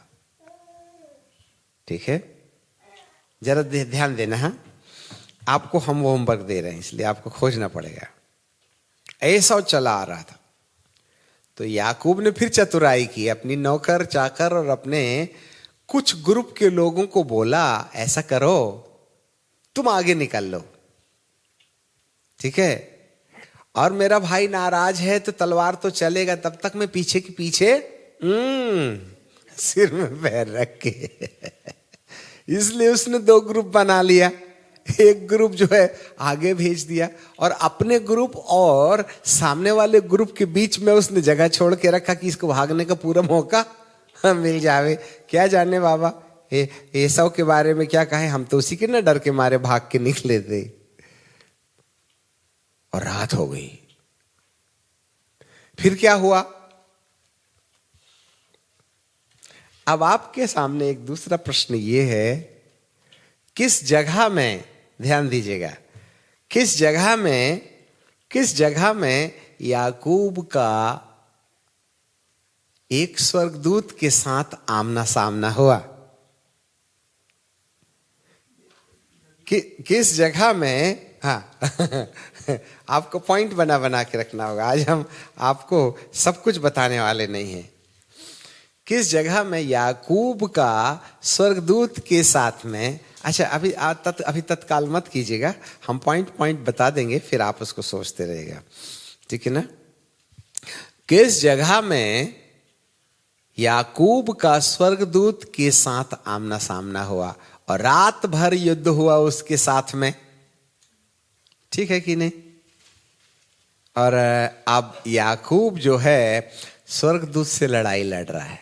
ठीक है, जरा ध्यान देना है, आपको हम होमवर्क दे रहे हैं इसलिए आपको खोजना पड़ेगा। एसाव चला आ रहा था, तो याकूब ने फिर चतुराई की, अपनी नौकर चाकर और अपने कुछ ग्रुप के लोगों को बोला, ऐसा करो तुम आगे निकल लो, ठीक है, और मेरा भाई नाराज है तो तलवार तो चलेगा, तब तक मैं पीछे के पीछे सिर में पैर रख के इसलिए उसने 2 ग्रुप बना लिया। एक ग्रुप जो है आगे भेज दिया, और अपने ग्रुप और सामने वाले ग्रुप के बीच में उसने जगह छोड़ के रखा कि इसको भागने का पूरा मौका मिल जावे। क्या जाने बाबा एसाव के बारे में क्या कहे, हम तो उसी के ना डर के मारे भाग के निकले थे। और रात हो गई। फिर क्या हुआ? अब आपके सामने एक दूसरा प्रश्न ये है, किस जगह में, ध्यान दीजिएगा, किस जगह में याकूब का एक स्वर्गदूत के साथ आमना सामना हुआ? किस जगह में? हाँ आपको पॉइंट बना बना के रखना होगा, आज हम आपको सब कुछ बताने वाले नहीं हैं। किस जगह में याकूब का स्वर्गदूत के साथ में, अच्छा अभी तत्काल मत कीजिएगा, हम पॉइंट बता देंगे, फिर आप उसको सोचते रहिएगा, ठीक है ना। किस जगह में याकूब का स्वर्गदूत के साथ आमना सामना हुआ और रात भर युद्ध हुआ उसके साथ में, ठीक है कि नहीं? और अब याकूब जो है स्वर्गदूत से लड़ाई लड़ रहा है,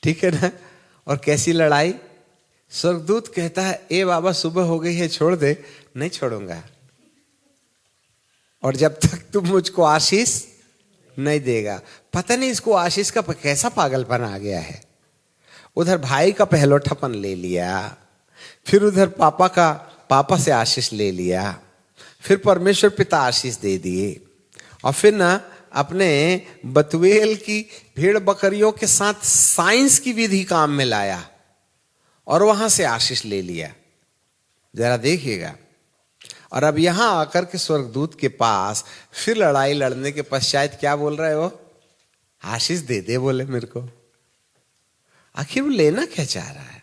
ठीक है ना। और कैसी लड़ाई? स्वर्गदूत कहता है, ए बाबा सुबह हो गई है, छोड़ दे। नहीं छोड़ूंगा, और जब तक तुम मुझको आशीष नहीं देगा। पता नहीं इसको आशीष का कैसा पागलपन आ गया है। उधर भाई का पहलोठापन ले लिया, फिर उधर पापा से आशीष ले लिया, फिर परमेश्वर पिता आशीष दे दिए, और फिर ना अपने बतुएल की भेड़ बकरियों के साथ साइंस की विधि काम में लाया और वहां से आशीष ले लिया। जरा देखिएगा। और अब यहां आकर के स्वर्गदूत के पास फिर लड़ाई लड़ने के पश्चात क्या बोल रहे हो? आशीष दे दे बोले मेरे को। आखिर वो लेना क्या चाह रहा है?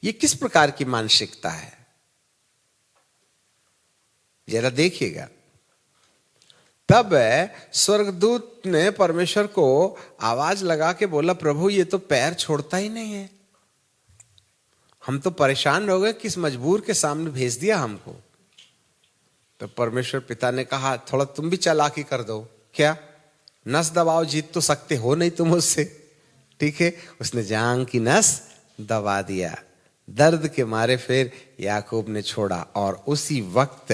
ये किस प्रकार की मानसिकता है? जरा देखिएगा। तब स्वर्गदूत ने परमेश्वर को आवाज लगा के बोला, प्रभु ये तो पैर छोड़ता ही नहीं है, हम तो परेशान हो गए, किस मजबूर के सामने भेज दिया हमको। तो परमेश्वर पिता ने कहा, थोड़ा तुम भी चालाकी कर दो। क्या? नस दबाओ, जीत तो सकते हो नहीं तुम उससे, ठीक है। उसने जांग की नस दबा दिया। दर्द के मारे फिर याकूब ने छोड़ा, और उसी वक्त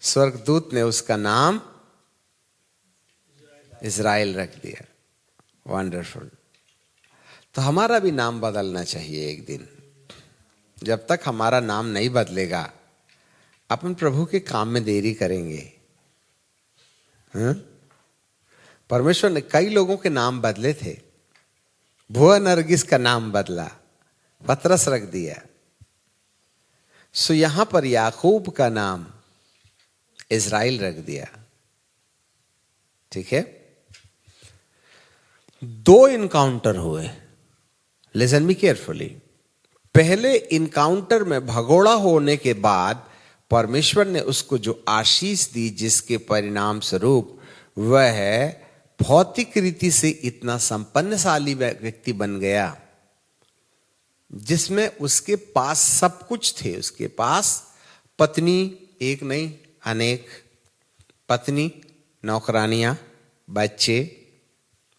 स्वर्गदूत ने उसका नाम इज़राइल रख दिया। वंडरफुल। तो हमारा भी नाम बदलना चाहिए एक दिन। जब तक हमारा नाम नहीं बदलेगा अपन प्रभु के काम में देरी करेंगे। परमेश्वर ने कई लोगों के नाम बदले थे। भुआ नरगिस का नाम बदला, पतरस रख दिया। सो यहां पर याकूब का नाम इज़राइल रख दिया, ठीक है। 2 इनकाउंटर हुए। Listen me carefully. पहले इनकाउंटर में भगोड़ा होने के बाद परमेश्वर ने उसको जो आशीष दी, जिसके परिणाम स्वरूप वह भौतिक रीति से इतना संपन्नशाली व्यक्ति बन गया, जिसमें उसके पास सब कुछ थे। उसके पास पत्नी एक नहीं अनेक, पत्नी, नौकरानियां, बच्चे,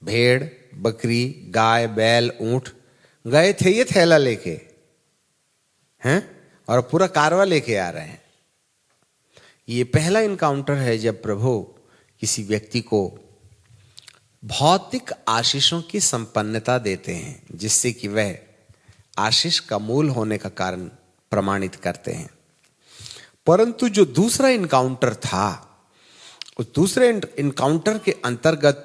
भेड़, बकरी, गाय, बैल, ऊंट। गए थे ये थैला लेके हैं और पूरा कारवा लेके आ रहे हैं। ये पहला इनकाउंटर है जब प्रभु किसी व्यक्ति को भौतिक आशीषों की संपन्नता देते हैं, जिससे कि वह आशीष का मूल होने का कारण प्रमाणित करते हैं। परंतु जो दूसरा इनकाउंटर था, उस दूसरे इनकाउंटर के अंतर्गत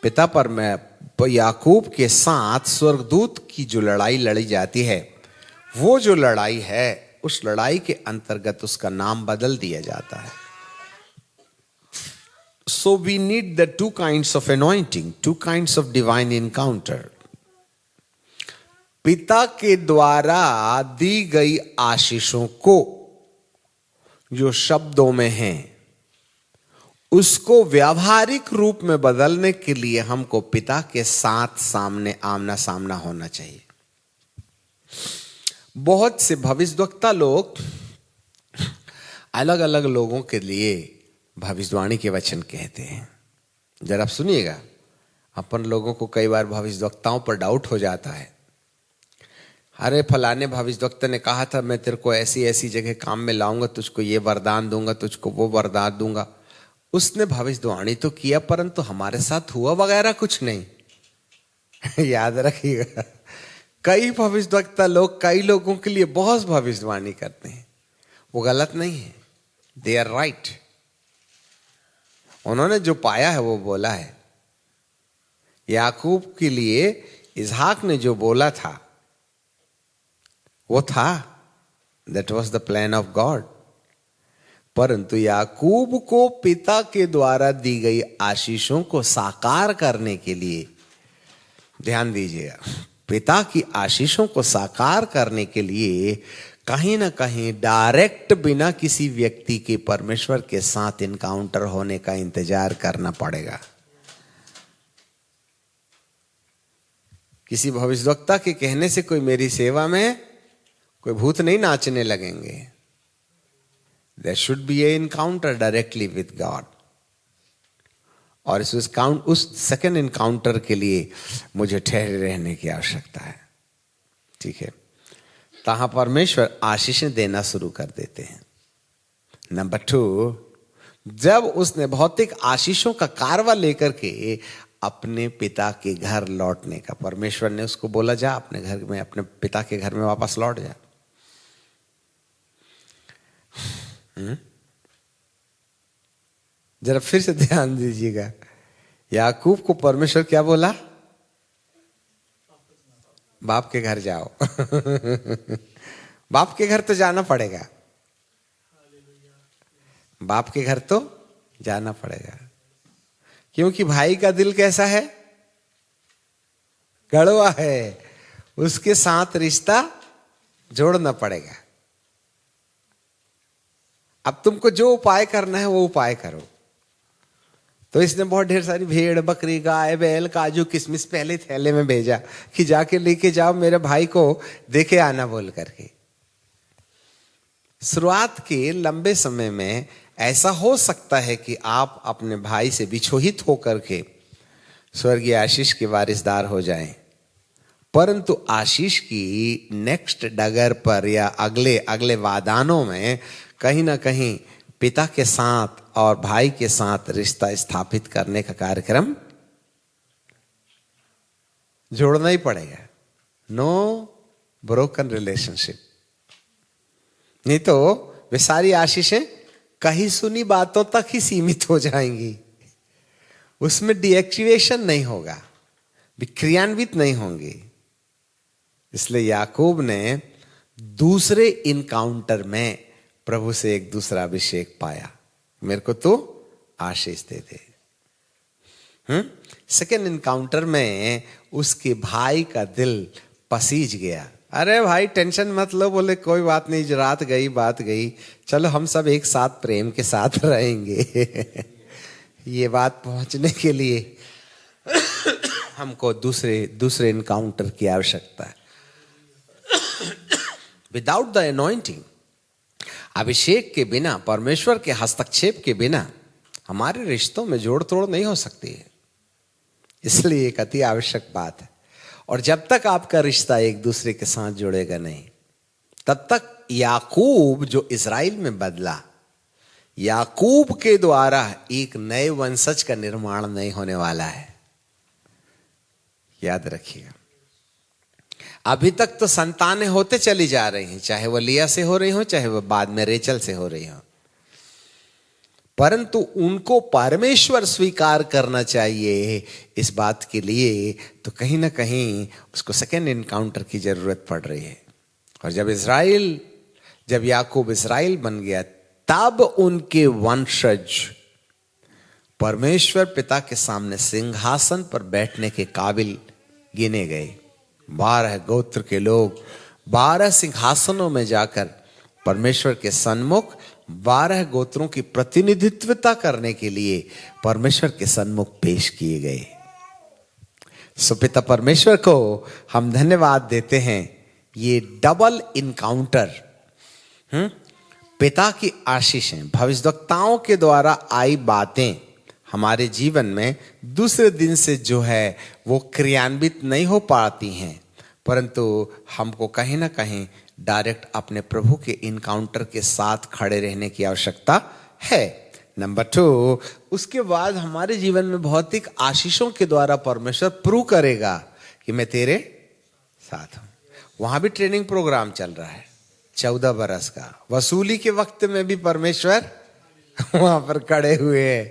पिता पर याकूब के साथ स्वर्गदूत की जो लड़ाई लड़ी जाती है, वो जो लड़ाई है, उस लड़ाई के अंतर्गत उसका नाम बदल दिया जाता है। So we need the two kinds of anointing, two kinds of divine encounter. पिता के द्वारा दी गई आशीषों को जो शब्दों में हैं, उसको व्यावहारिक रूप में बदलने के लिए हमको पिता के साथ सामने आमना सामना होना चाहिए। बहुत से भविष्यवक्ता लोग अलग अलग लोगों के लिए भविष्यवाणी के वचन कहते हैं। जरा आप सुनिएगा, अपन लोगों को कई बार भविष्यवक्ताओं पर डाउट हो जाता है। अरे फलाने भविष्यवक्ता ने कहा था मैं तेरे को ऐसी ऐसी जगह काम में लाऊंगा, तुझको ये वरदान दूंगा, तुझको वो वरदान दूंगा। उसने भविष्यवाणी तो किया, परंतु हमारे साथ हुआ वगैरह कुछ नहीं। याद रखिएगा, कई भविष्यवक्ता लोग कई लोगों के लिए बहुत भविष्यवाणी करते हैं, वो गलत नहीं है, दे आर राइट। उन्होंने जो पाया है वो बोला है। याकूब के लिए इसहाक ने जो बोला था वो था, that was the plan of God. परंतु याकूब को पिता के द्वारा दी गई आशीषों को साकार करने के लिए, ध्यान दीजिएगा, पिता की आशीषों को साकार करने के लिए कहीं ना कहीं डायरेक्ट बिना किसी व्यक्ति के परमेश्वर के साथ इनकाउंटर होने का इंतजार करना पड़ेगा। किसी भविष्यवक्ता के कहने से कोई मेरी सेवा में कोई भूत नहीं नाचने लगेंगे। There should be a encounter directly with God. और उस सेकंड इनकाउंटर के लिए मुझे ठहरे रहने की आवश्यकता है। ठीक है, तहां परमेश्वर आशीषें देना शुरू कर देते हैं। नंबर 2, जब उसने भौतिक आशीषों का कारवा लेकर के अपने पिता के घर लौटने का, परमेश्वर ने उसको बोला जा अपने घर में, अपने पिता के घर में वापस लौट जा। जरा फिर से ध्यान दीजिएगा, याकूब को परमेश्वर क्या बोला? बाप के घर जाओ। बाप के घर तो जाना पड़ेगा, बाप के घर तो जाना पड़ेगा, क्योंकि भाई का दिल कैसा है? कड़वा है, उसके साथ रिश्ता जोड़ना पड़ेगा। अब तुमको जो उपाय करना है वो उपाय करो। तो इसने बहुत ढेर सारी भेड़, बकरी, गाय, बैल, काजू, किशमिश पहले थैले में भेजा कि जाके लेके जाओ मेरे भाई को देखे आना बोल करके। शुरुआत के लंबे समय में ऐसा हो सकता है कि आप अपने भाई से विछोहित होकर के स्वर्गीय आशीष के वारिसदार हो जाएं, परंतु आशीष की नेक्स्ट डगर पर या अगले अगले वादानों में कहीं ना कहीं पिता के साथ और भाई के साथ रिश्ता स्थापित करने का कार्यक्रम जोड़ना ही पड़ेगा। नो ब्रोकन रिलेशनशिप, नहीं तो वे सारी आशीषें कहीं सुनी बातों तक ही सीमित हो जाएंगी, उसमें डीएक्टिवेशन नहीं होगा, क्रियान्वित नहीं होंगी। इसलिए याकूब ने दूसरे इनकाउंटर में प्रभु से एक दूसरा अभिषेक पाया, मेरे को तो आशीष दे दे। सेकेंड इनकाउंटर में उसके भाई का दिल पसीज गया। अरे भाई टेंशन मत लो, बोले कोई बात नहीं, रात गई बात गई, चलो हम सब एक साथ प्रेम के साथ रहेंगे। ये बात पहुंचने के लिए हमको दूसरे इनकाउंटर की आवश्यकता है। विदाउट द अनॉइंटिंग, अभिषेक के बिना, परमेश्वर के हस्तक्षेप के बिना हमारे रिश्तों में जोड़ तोड़ नहीं हो सकती है। इसलिए एक अति आवश्यक बात है। और जब तक आपका रिश्ता एक दूसरे के साथ जुड़ेगा नहीं, तब तक याकूब जो इज़राइल में बदला, याकूब के द्वारा एक नए वंशज का निर्माण नहीं होने वाला है। याद रखिएगा। अभी तक तो संतानें होते चली जा रही हैं, चाहे वह लिया से हो रही हो, चाहे वह बाद में रेचल से हो रही हो, परंतु उनको परमेश्वर स्वीकार करना चाहिए। इस बात के लिए तो कहीं ना कहीं उसको सेकेंड इनकाउंटर की जरूरत पड़ रही है। और जब याकूब इज़राइल बन गया, तब उनके वंशज परमेश्वर पिता के सामने सिंहासन पर बैठने के काबिल गिने गए। 12 गोत्र के लोग 12 सिंहासनों में जाकर परमेश्वर के सन्मुख 12 गोत्रों की प्रतिनिधित्वता करने के लिए परमेश्वर के सन्मुख पेश किए गए। सो पिता परमेश्वर को हम धन्यवाद देते हैं। ये डबल इनकाउंटर पिता की आशीषें, भविष्यवक्ताओं के द्वारा आई बातें हमारे जीवन में दूसरे दिन से जो है वो क्रियान्वित नहीं हो पाती हैं, परंतु हमको कहीं ना कहीं डायरेक्ट अपने प्रभु के इनकाउंटर के साथ खड़े रहने की आवश्यकता है। नंबर 2, उसके बाद हमारे जीवन में भौतिक आशीषों के द्वारा परमेश्वर प्रूव करेगा कि मैं तेरे साथ हूं। वहां भी ट्रेनिंग प्रोग्राम चल रहा है 14 बरस का। वसूली के वक्त में भी परमेश्वर वहां पर खड़े हुए हैं,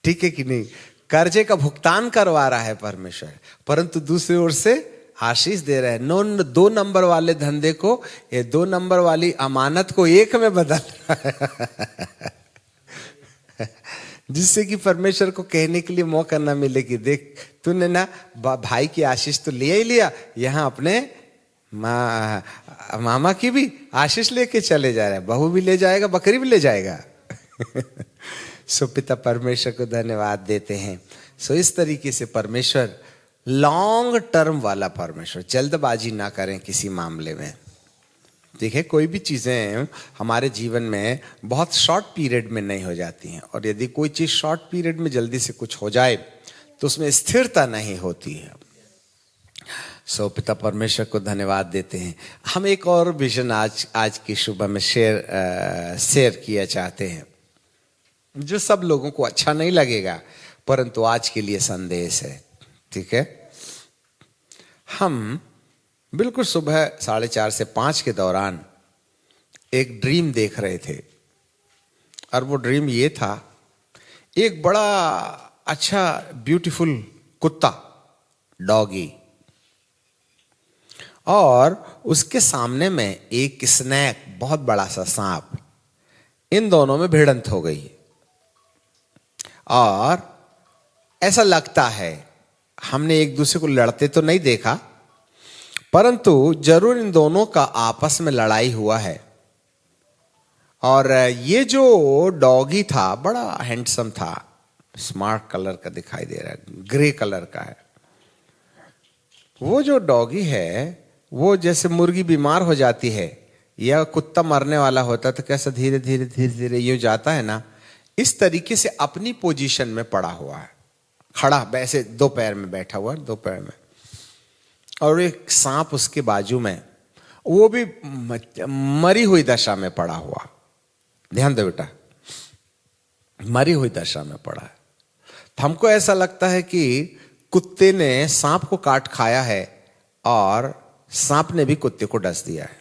ठीक है कि नहीं। कर्जे का भुगतान करवा रहा है परमेश्वर, परंतु दूसरी ओर से आशीष दे रहा है। 2 नंबर वाले धंधे को, ये 2 नंबर वाली अमानत को 1 में बदल रहा है। जिससे कि परमेश्वर को कहने के लिए मौका ना मिले कि देख तूने ना भाई की आशीष तो लिया ही लिया, यहाँ अपने मामा की भी आशीष लेके चले जा रहे हैं, बहू भी ले जाएगा, बकरी भी ले जाएगा। सो पिता परमेश्वर को धन्यवाद देते हैं। सो इस तरीके से परमेश्वर लॉन्ग टर्म वाला परमेश्वर, जल्दबाजी ना करें किसी मामले में। देखिए कोई भी चीज़ें हमारे जीवन में बहुत शॉर्ट पीरियड में नहीं हो जाती हैं, और यदि कोई चीज़ शॉर्ट पीरियड में जल्दी से कुछ हो जाए तो उसमें स्थिरता नहीं होती है। सो पिता परमेश्वर को धन्यवाद देते हैं। हम एक और विजन आज की सुबह में शेयर किया चाहते हैं, जो सब लोगों को अच्छा नहीं लगेगा, परंतु आज के लिए संदेश है, ठीक है। हम बिल्कुल सुबह 4:30 से 5 के दौरान एक ड्रीम देख रहे थे, और वो ड्रीम ये था, एक बड़ा अच्छा ब्यूटीफुल कुत्ता, डॉगी, और उसके सामने में एक स्नैक, बहुत बड़ा सा सांप। इन दोनों में भिड़ंत हो गई, और ऐसा लगता है, हमने एक दूसरे को लड़ते तो नहीं देखा, परंतु जरूर इन दोनों का आपस में लड़ाई हुआ है। और ये जो डॉगी था बड़ा हैंडसम था, स्मार्ट कलर का दिखाई दे रहा है, ग्रे कलर का है। वो जो डॉगी है वो जैसे मुर्गी बीमार हो जाती है या कुत्ता मरने वाला होता है तो कैसा धीरे धीरे धीरे धीरे यूं जाता है ना, इस तरीके से अपनी पोजीशन में पड़ा हुआ है, खड़ा वैसे 2 पैर में बैठा हुआ है, 2 पैर में, और एक सांप उसके बाजू में, वो भी मरी हुई दशा में पड़ा हुआ। ध्यान दो बेटा, मरी हुई दशा में पड़ा है। तो हमको ऐसा लगता है कि कुत्ते ने सांप को काट खाया है और सांप ने भी कुत्ते को डस दिया है।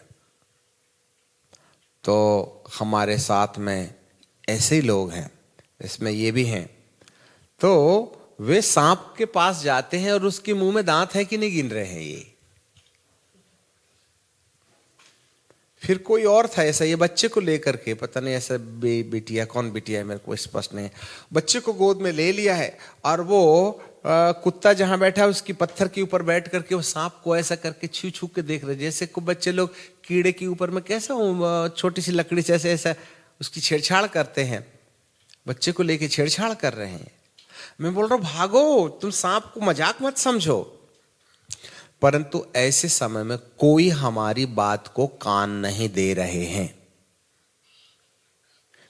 तो हमारे साथ में ऐसे ही लोग हैं, इसमें ये भी हैं। तो वे सांप के पास जाते हैं और उसके मुंह में दांत है कि नहीं गिन रहे हैं ये। फिर कोई और था ऐसा, ये बच्चे को लेकर के, पता नहीं ऐसा बिटिया, कौन बिटिया है मेरे को स्पष्ट नहीं है, बच्चे को गोद में ले लिया है और वो कुत्ता जहां बैठा है उसकी पत्थर के ऊपर बैठ करके वो सांप को ऐसा करके छू छू के देख रहे, जैसे को बच्चे लोग कीड़े के ऊपर में कैसा छोटी सी लकड़ी से ऐसे ऐसा उसकी छेड़छाड़ करते हैं, बच्चे को लेके छेड़छाड़ कर रहे हैं। मैं बोल रहा हूं भागो, तुम सांप को मजाक मत समझो। परंतु ऐसे समय में कोई हमारी बात को कान नहीं दे रहे हैं।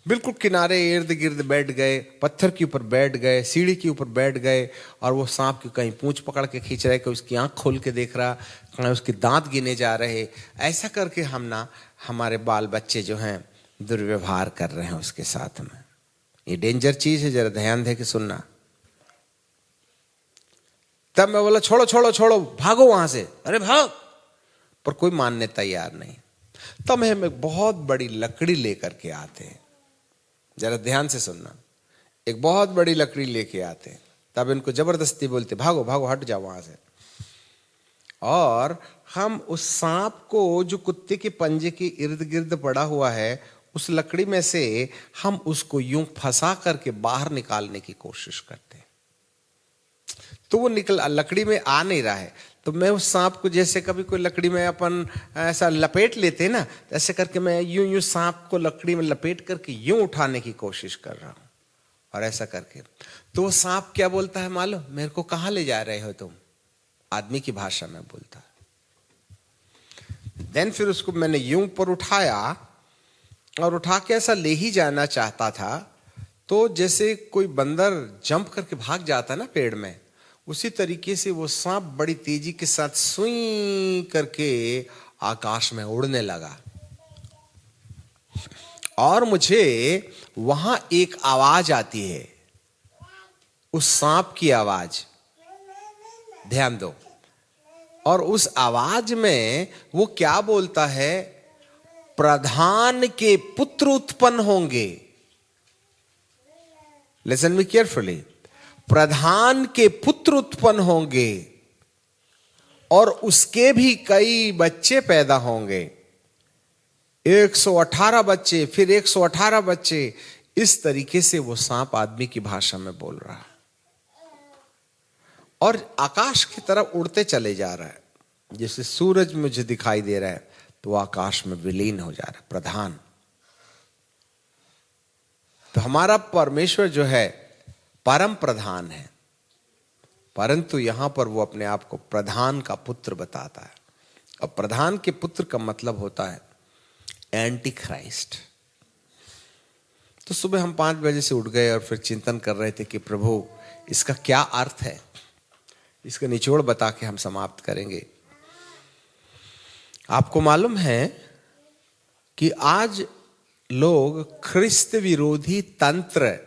बिल्कुल किनारे इर्द गिर्द बैठ गए, पत्थर के ऊपर बैठ गए, सीढ़ी के ऊपर बैठ गए, और वो सांप की कहीं पूंछ पकड़ के खींच रहे, कहीं उसकी आंख खोल के देख रहा, कहीं उसके दांत गिने जा रहे। ऐसा करके हम ना हमारे बाल बच्चे जो हैं दुर्व्यवहार कर रहे हैं उसके साथ में। ये डेंजर चीज है, जरा ध्यान दे के सुनना। तब मैं बोला छोड़ो छोड़ो छोड़ो, भागो वहां से, अरे भाग, पर कोई मानने तैयार नहीं। तब हम एक बहुत बड़ी लकड़ी लेकर के आते हैं, जरा ध्यान से सुनना, एक बहुत बड़ी लकड़ी लेके आते हैं। तब इनको जबरदस्ती बोलते भागो भागो, हट जाओ वहां से। और हम उस सांप को जो कुत्ते के पंजे के इर्द गिर्द पड़ा हुआ है, उस लकड़ी में से हम उसको यूं फंसा करके बाहर निकालने की कोशिश करते हैं। तो वो लकड़ी में आ नहीं रहा है। तो मैं उस सांप को जैसे कभी कोई लकड़ी में अपन ऐसा लपेट लेते हैं ना, ऐसे करके मैं यूं यूं सांप को लकड़ी में लपेट करके यूं उठाने की कोशिश कर रहा हूं। और ऐसा करके तो वो सांप क्या बोलता है मालूम, मेरे को कहां ले जा रहे हो तुम, आदमी की भाषा में बोलता है। देन फिर उसको मैंने यूं पर उठाया और उठा के ऐसा ले ही जाना चाहता था। तो जैसे कोई बंदर जंप करके भाग जाता ना पेड़ में, उसी तरीके से वो सांप बड़ी तेजी के साथ सुई करके आकाश में उड़ने लगा। और मुझे वहां एक आवाज आती है, उस सांप की आवाज, ध्यान दो। और उस आवाज में वो क्या बोलता है, प्रधान के पुत्र उत्पन्न होंगे। लिसन मी केयरफुली, प्रधान के पुत्र उत्पन्न होंगे और उसके भी कई बच्चे पैदा होंगे, 118 बच्चे, फिर 118 बच्चे। इस तरीके से वो सांप आदमी की भाषा में बोल रहा है और आकाश की तरफ उड़ते चले जा रहा है। जैसे सूरज मुझे दिखाई दे रहा है तो वो आकाश में विलीन हो जा रहा है, प्रधान। तो हमारा परमेश्वर जो है परम प्रधान है, परंतु यहां पर वो अपने आप को प्रधान का पुत्र बताता है। और प्रधान के पुत्र का मतलब होता है एंटी क्राइस्ट। तो सुबह हम 5 बजे से उठ गए और फिर चिंतन कर रहे थे कि प्रभु इसका क्या अर्थ है, इसका निचोड़ बता के हम समाप्त करेंगे। आपको मालूम है कि आज लोग ख्रिस्त विरोधी तंत्र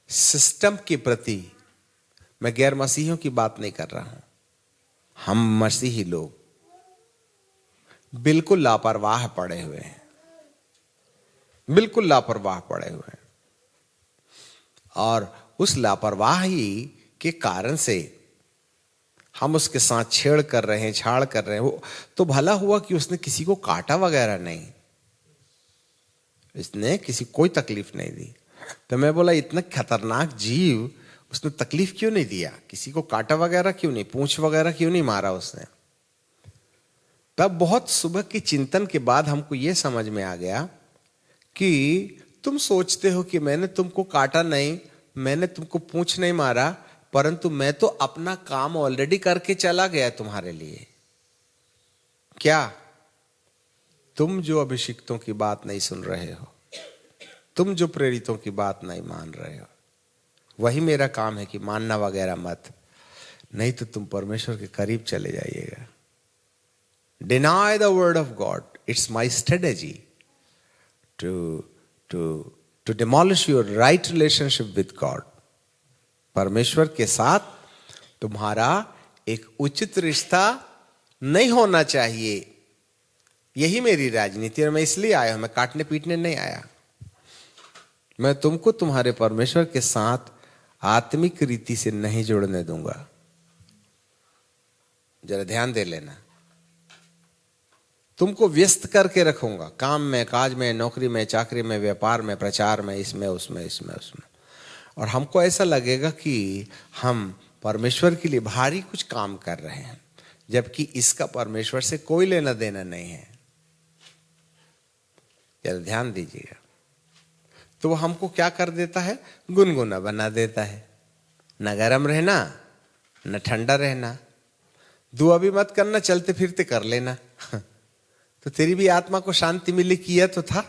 सिस्टम के प्रति, मैं गैर मसीहियों की बात नहीं कर रहा हूं, हम मसीही लोग बिल्कुल लापरवाह पड़े हुए हैं, बिल्कुल लापरवाह पड़े हुए हैं। और उस लापरवाही के कारण से हम उसके साथ छेड़ कर रहे हैं, छाड़ कर रहे हैं। वो तो भला हुआ कि उसने किसी को काटा वगैरह नहीं, इसने किसी कोई तकलीफ नहीं दी। तो मैं बोला इतना खतरनाक जीव उसने तकलीफ क्यों नहीं दिया, किसी को काटा वगैरह क्यों नहीं, पूंछ वगैरह क्यों नहीं मारा उसने। तब बहुत सुबह की चिंतन के बाद हमको यह समझ में आ गया कि तुम सोचते हो कि मैंने तुमको काटा नहीं, मैंने तुमको पूंछ नहीं मारा, परंतु मैं तो अपना काम ऑलरेडी करके चला गया तुम्हारे लिए। क्या तुम जो अभिषिक्तों की बात नहीं सुन रहे हो, तुम जो प्रेरितों की बात नहीं मान रहे हो, वही मेरा काम है कि मानना वगैरह मत, नहीं तो तुम परमेश्वर के करीब चले जाइएगा। Deny the word of God, it's my strategy to demolish your right relationship with God. परमेश्वर के साथ तुम्हारा एक उचित रिश्ता नहीं होना चाहिए, यही मेरी राजनीति। और मैं इसलिए आया हूं, मैं काटने पीटने नहीं आया। मैं तुमको तुम्हारे परमेश्वर के साथ आत्मिक रीति से नहीं जोड़ने दूंगा। जरा ध्यान दे लेना, तुमको व्यस्त करके रखूंगा काम में, काज में, नौकरी में, चाकरी में, व्यापार में, प्रचार में, इसमें उसमें इसमें उसमें। और हमको ऐसा लगेगा कि हम परमेश्वर के लिए भारी कुछ काम कर रहे हैं, जबकि इसका परमेश्वर से कोई लेना देना नहीं है। जरा ध्यान दीजिएगा। तो वो हमको क्या कर देता है? गुनगुना बना देता है। न गर्म रहना न ठंडा रहना। दुआ भी मत करना, चलते फिरते कर लेना। तो तेरी भी आत्मा को शांति मिली, किया तो था,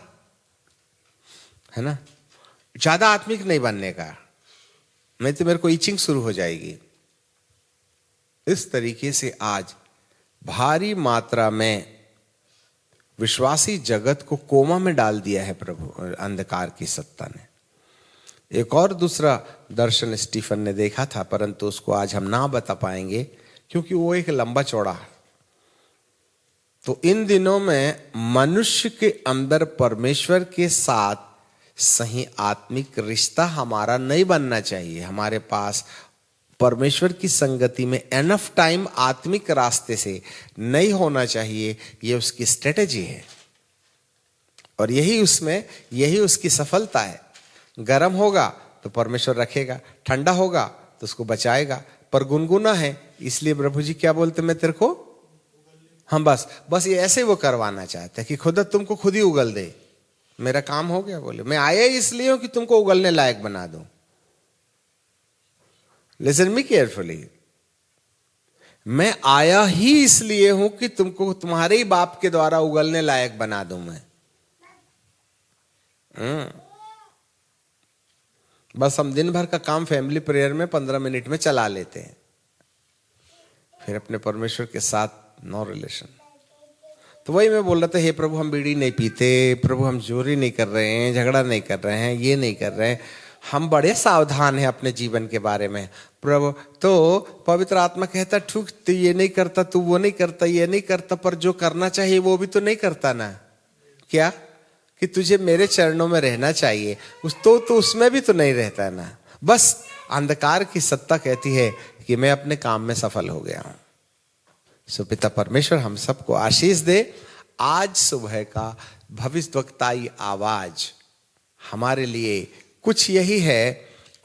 है ना। ज्यादा आत्मिक नहीं बनने का, नहीं तो मेरे को इचिंग शुरू हो जाएगी। इस तरीके से आज भारी मात्रा में विश्वासी जगत को कोमा में डाल दिया है प्रभु, अंधकार की सत्ता ने। एक और दूसरा दर्शन स्टीफन ने देखा था, परंतु उसको आज हम ना बता पाएंगे क्योंकि वो एक लंबा चौड़ा है। तो इन दिनों में मनुष्य के अंदर परमेश्वर के साथ सही आत्मिक रिश्ता हमारा नहीं बनना चाहिए। हमारे पास परमेश्वर की संगति में एनफ टाइम आत्मिक रास्ते से नहीं होना चाहिए। ये उसकी स्ट्रेटेजी है और यही उसकी सफलता है। गर्म होगा तो परमेश्वर रखेगा, ठंडा होगा तो उसको बचाएगा। पर गुनगुना है, इसलिए प्रभु जी क्या बोलते, मैं तेरे को, हम बस ये ऐसे वो करवाना चाहते हैं कि खुद तुमको खुद ही उगल दे। मेरा काम हो गया। बोले मैं आया इसलिए हूं कि तुमको उगलने लायक बना दूं। लिसन मी केयरफुली, मैं आया ही इसलिए हूं कि तुमको तुम्हारे ही बाप के द्वारा उगलने लायक बना दूं मैं। बस हम दिन भर का काम फैमिली प्रेयर में 15 मिनट में चला लेते हैं, फिर अपने परमेश्वर के साथ नो रिलेशन। तो वही मैं बोल रहा था, हे प्रभु हम बीड़ी नहीं पीते, प्रभु हम चोरी नहीं कर रहे हैं, झगड़ा नहीं कर रहे हैं, ये नहीं कर रहे हैं, हम बड़े सावधान हैं अपने जीवन के बारे में प्रभु। तो पवित्र आत्मा कहता ठीक, तू ये नहीं करता, तू वो नहीं करता, ये नहीं करता, पर जो करना चाहिए वो भी तो नहीं करता ना। क्या कि तुझे मेरे चरणों में रहना चाहिए, तो उसमें भी तो नहीं रहता ना। बस अंधकार की सत्ता कहती है कि मैं अपने काम में सफल हो गया हूं। सो पिता परमेश्वर हम सबको आशीष दे। आज सुबह का भविष्यवक्ताई आवाज हमारे लिए कुछ यही है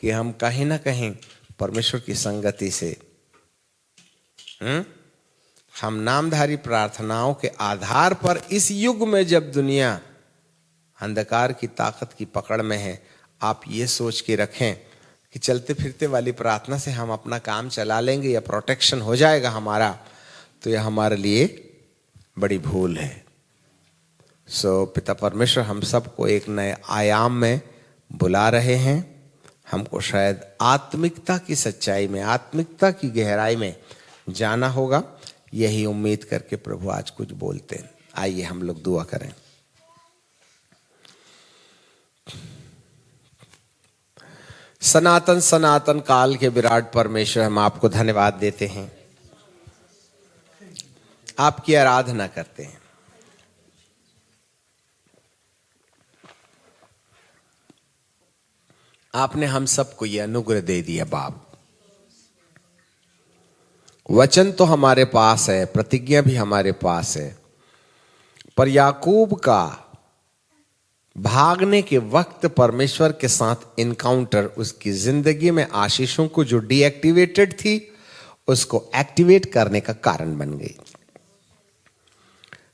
कि हम कहीं ना कहीं परमेश्वर की संगति से हम नामधारी प्रार्थनाओं के आधार पर इस युग में जब दुनिया अंधकार की ताकत की पकड़ में है, आप ये सोच के रखें कि चलते फिरते वाली प्रार्थना से हम अपना काम चला लेंगे या प्रोटेक्शन हो जाएगा हमारा, तो यह हमारे लिए बड़ी भूल है। सो पिता परमेश्वर हम सबको एक नए आयाम में बुला रहे हैं। हमको शायद आत्मिकता की सच्चाई में, आत्मिकता की गहराई में जाना होगा। यही उम्मीद करके प्रभु आज कुछ बोलते हैं। आइए हम लोग दुआ करें। सनातन सनातन काल के विराट परमेश्वर, हम आपको धन्यवाद देते हैं, आपकी आराधना करते हैं। आपने हम सबको यह अनुग्रह दे दिया बाप। वचन तो हमारे पास है, प्रतिज्ञा भी हमारे पास है, पर याकूब का भागने के वक्त परमेश्वर के साथ इनकाउंटर उसकी जिंदगी में आशीषों को जो डीएक्टिवेटेड थी उसको एक्टिवेट करने का कारण बन गई।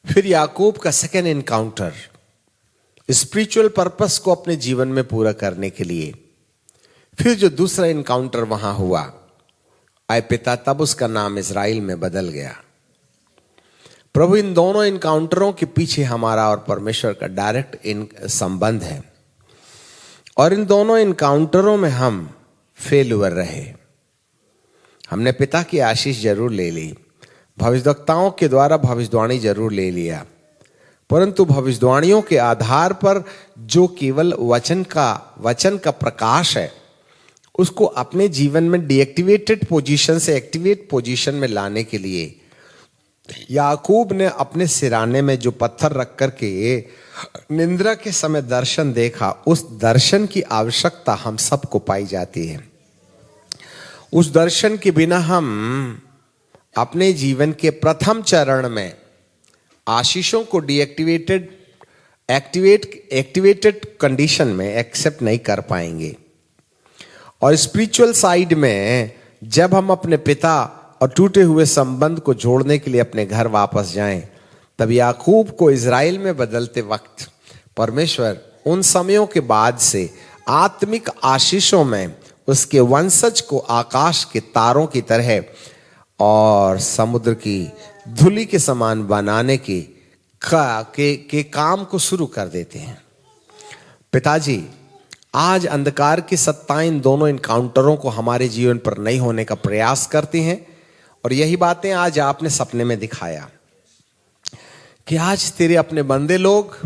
फिर याकूब का सेकेंड इनकाउंटर स्पिरिचुअल पर्पस को अपने जीवन में पूरा करने के लिए, फिर जो दूसरा इनकाउंटर वहां हुआ, आए पिता, तब उसका नाम इजराइल में बदल गया। प्रभु इन दोनों इनकाउंटरों के पीछे हमारा और परमेश्वर का डायरेक्ट संबंध है, और इन दोनों इनकाउंटरों में हम फेलुअर रहे। हमने पिता की आशीष जरूर ले ली, भविष्यवक्ताओं के द्वारा भविष्यवाणी जरूर ले लिया, परंतु भविष्यवाणियों के आधार पर जो केवल वचन का प्रकाश है, उसको अपने जीवन में डीएक्टिवेटेड पोजीशन से एक्टिवेट पोजीशन में लाने के लिए याकूब ने अपने सिराने में जो पत्थर रख करके निंद्रा के समय दर्शन देखा, उस दर्शन की आवश्यकता हम सबको पाई जाती है। उस दर्शन के बिना हम अपने जीवन के प्रथम चरण में आशीषों को एक्टिवेटेड कंडीशन में एक्सेप्ट नहीं कर पाएंगे, और स्पिरिचुअल साइड में जब हम अपने पिता और टूटे हुए संबंध को जोड़ने के लिए अपने घर वापस जाएं, तब याकूब को इजराइल में बदलते वक्त परमेश्वर उन समयों के बाद से आत्मिक आशीषों में उसके वंशज को आकाश के तारों की तरह और समुद्र की धूलि के समान बनाने के काम को शुरू कर देते हैं। पिताजी, आज अंधकार की सत्ताएं इन दोनों इनकाउंटरों को हमारे जीवन पर नहीं होने का प्रयास करती हैं, और यही बातें आज आपने सपने में दिखाया कि आज तेरे अपने बंदे लोग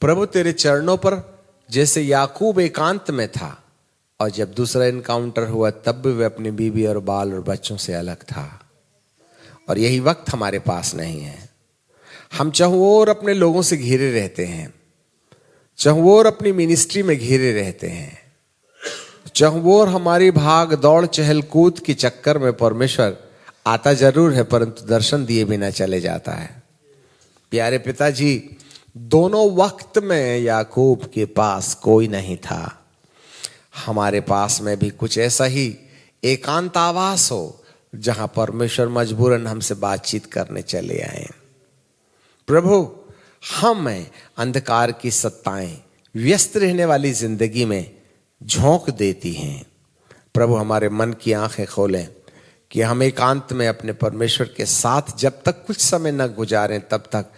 प्रभु तेरे चरणों पर, जैसे याकूब एकांत में था और जब दूसरा इनकाउंटर हुआ तब भी वह अपनी बीवी और बाल और बच्चों से अलग था, और यही वक्त हमारे पास नहीं है। हम चहुओर अपने लोगों से घिरे रहते हैं, चहुओर अपनी मिनिस्ट्री में घिरे रहते हैं, चहुओर हमारी भाग दौड़ चहल कूद के चक्कर में परमेश्वर आता जरूर है परंतु दर्शन दिए बिना चले जाता है। प्यारे पिताजी, दोनों वक्त में याकूब के पास कोई नहीं था। हमारे पास में भी कुछ ऐसा ही एकांत आवास हो जहां परमेश्वर मजबूरन हमसे बातचीत करने चले आए। प्रभु, हमें अंधकार की सत्ताएं व्यस्त रहने वाली जिंदगी में झोंक देती हैं। प्रभु, हमारे मन की आंखें खोलें कि हम एकांत में अपने परमेश्वर के साथ जब तक कुछ समय न गुजारें तब तक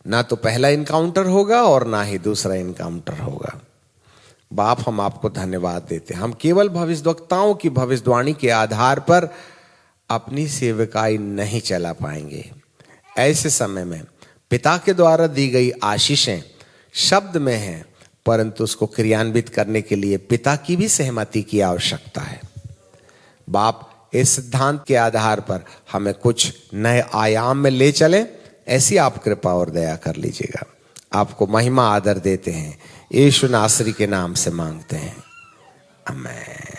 ना तो पहला इनकाउंटर होगा और ना ही दूसरा इनकाउंटर होगा। बाप, हम आपको धन्यवाद देते हैं। हम केवल भविष्यद्वक्ताओं की भविष्यवाणी के आधार पर अपनी सेवकाई नहीं चला पाएंगे। ऐसे समय में पिता के द्वारा दी गई आशीषें शब्द में हैं, परंतु उसको क्रियान्वित करने के लिए पिता की भी सहमति की आवश्यकता है। बाप, इस सिद्धांत के आधार पर हमें कुछ नए आयाम में ले चलें, ऐसी आप कृपा और दया कर लीजिएगा। आपको महिमा आदर देते हैं, यीशु नासरी के नाम से मांगते हैं, आमीन।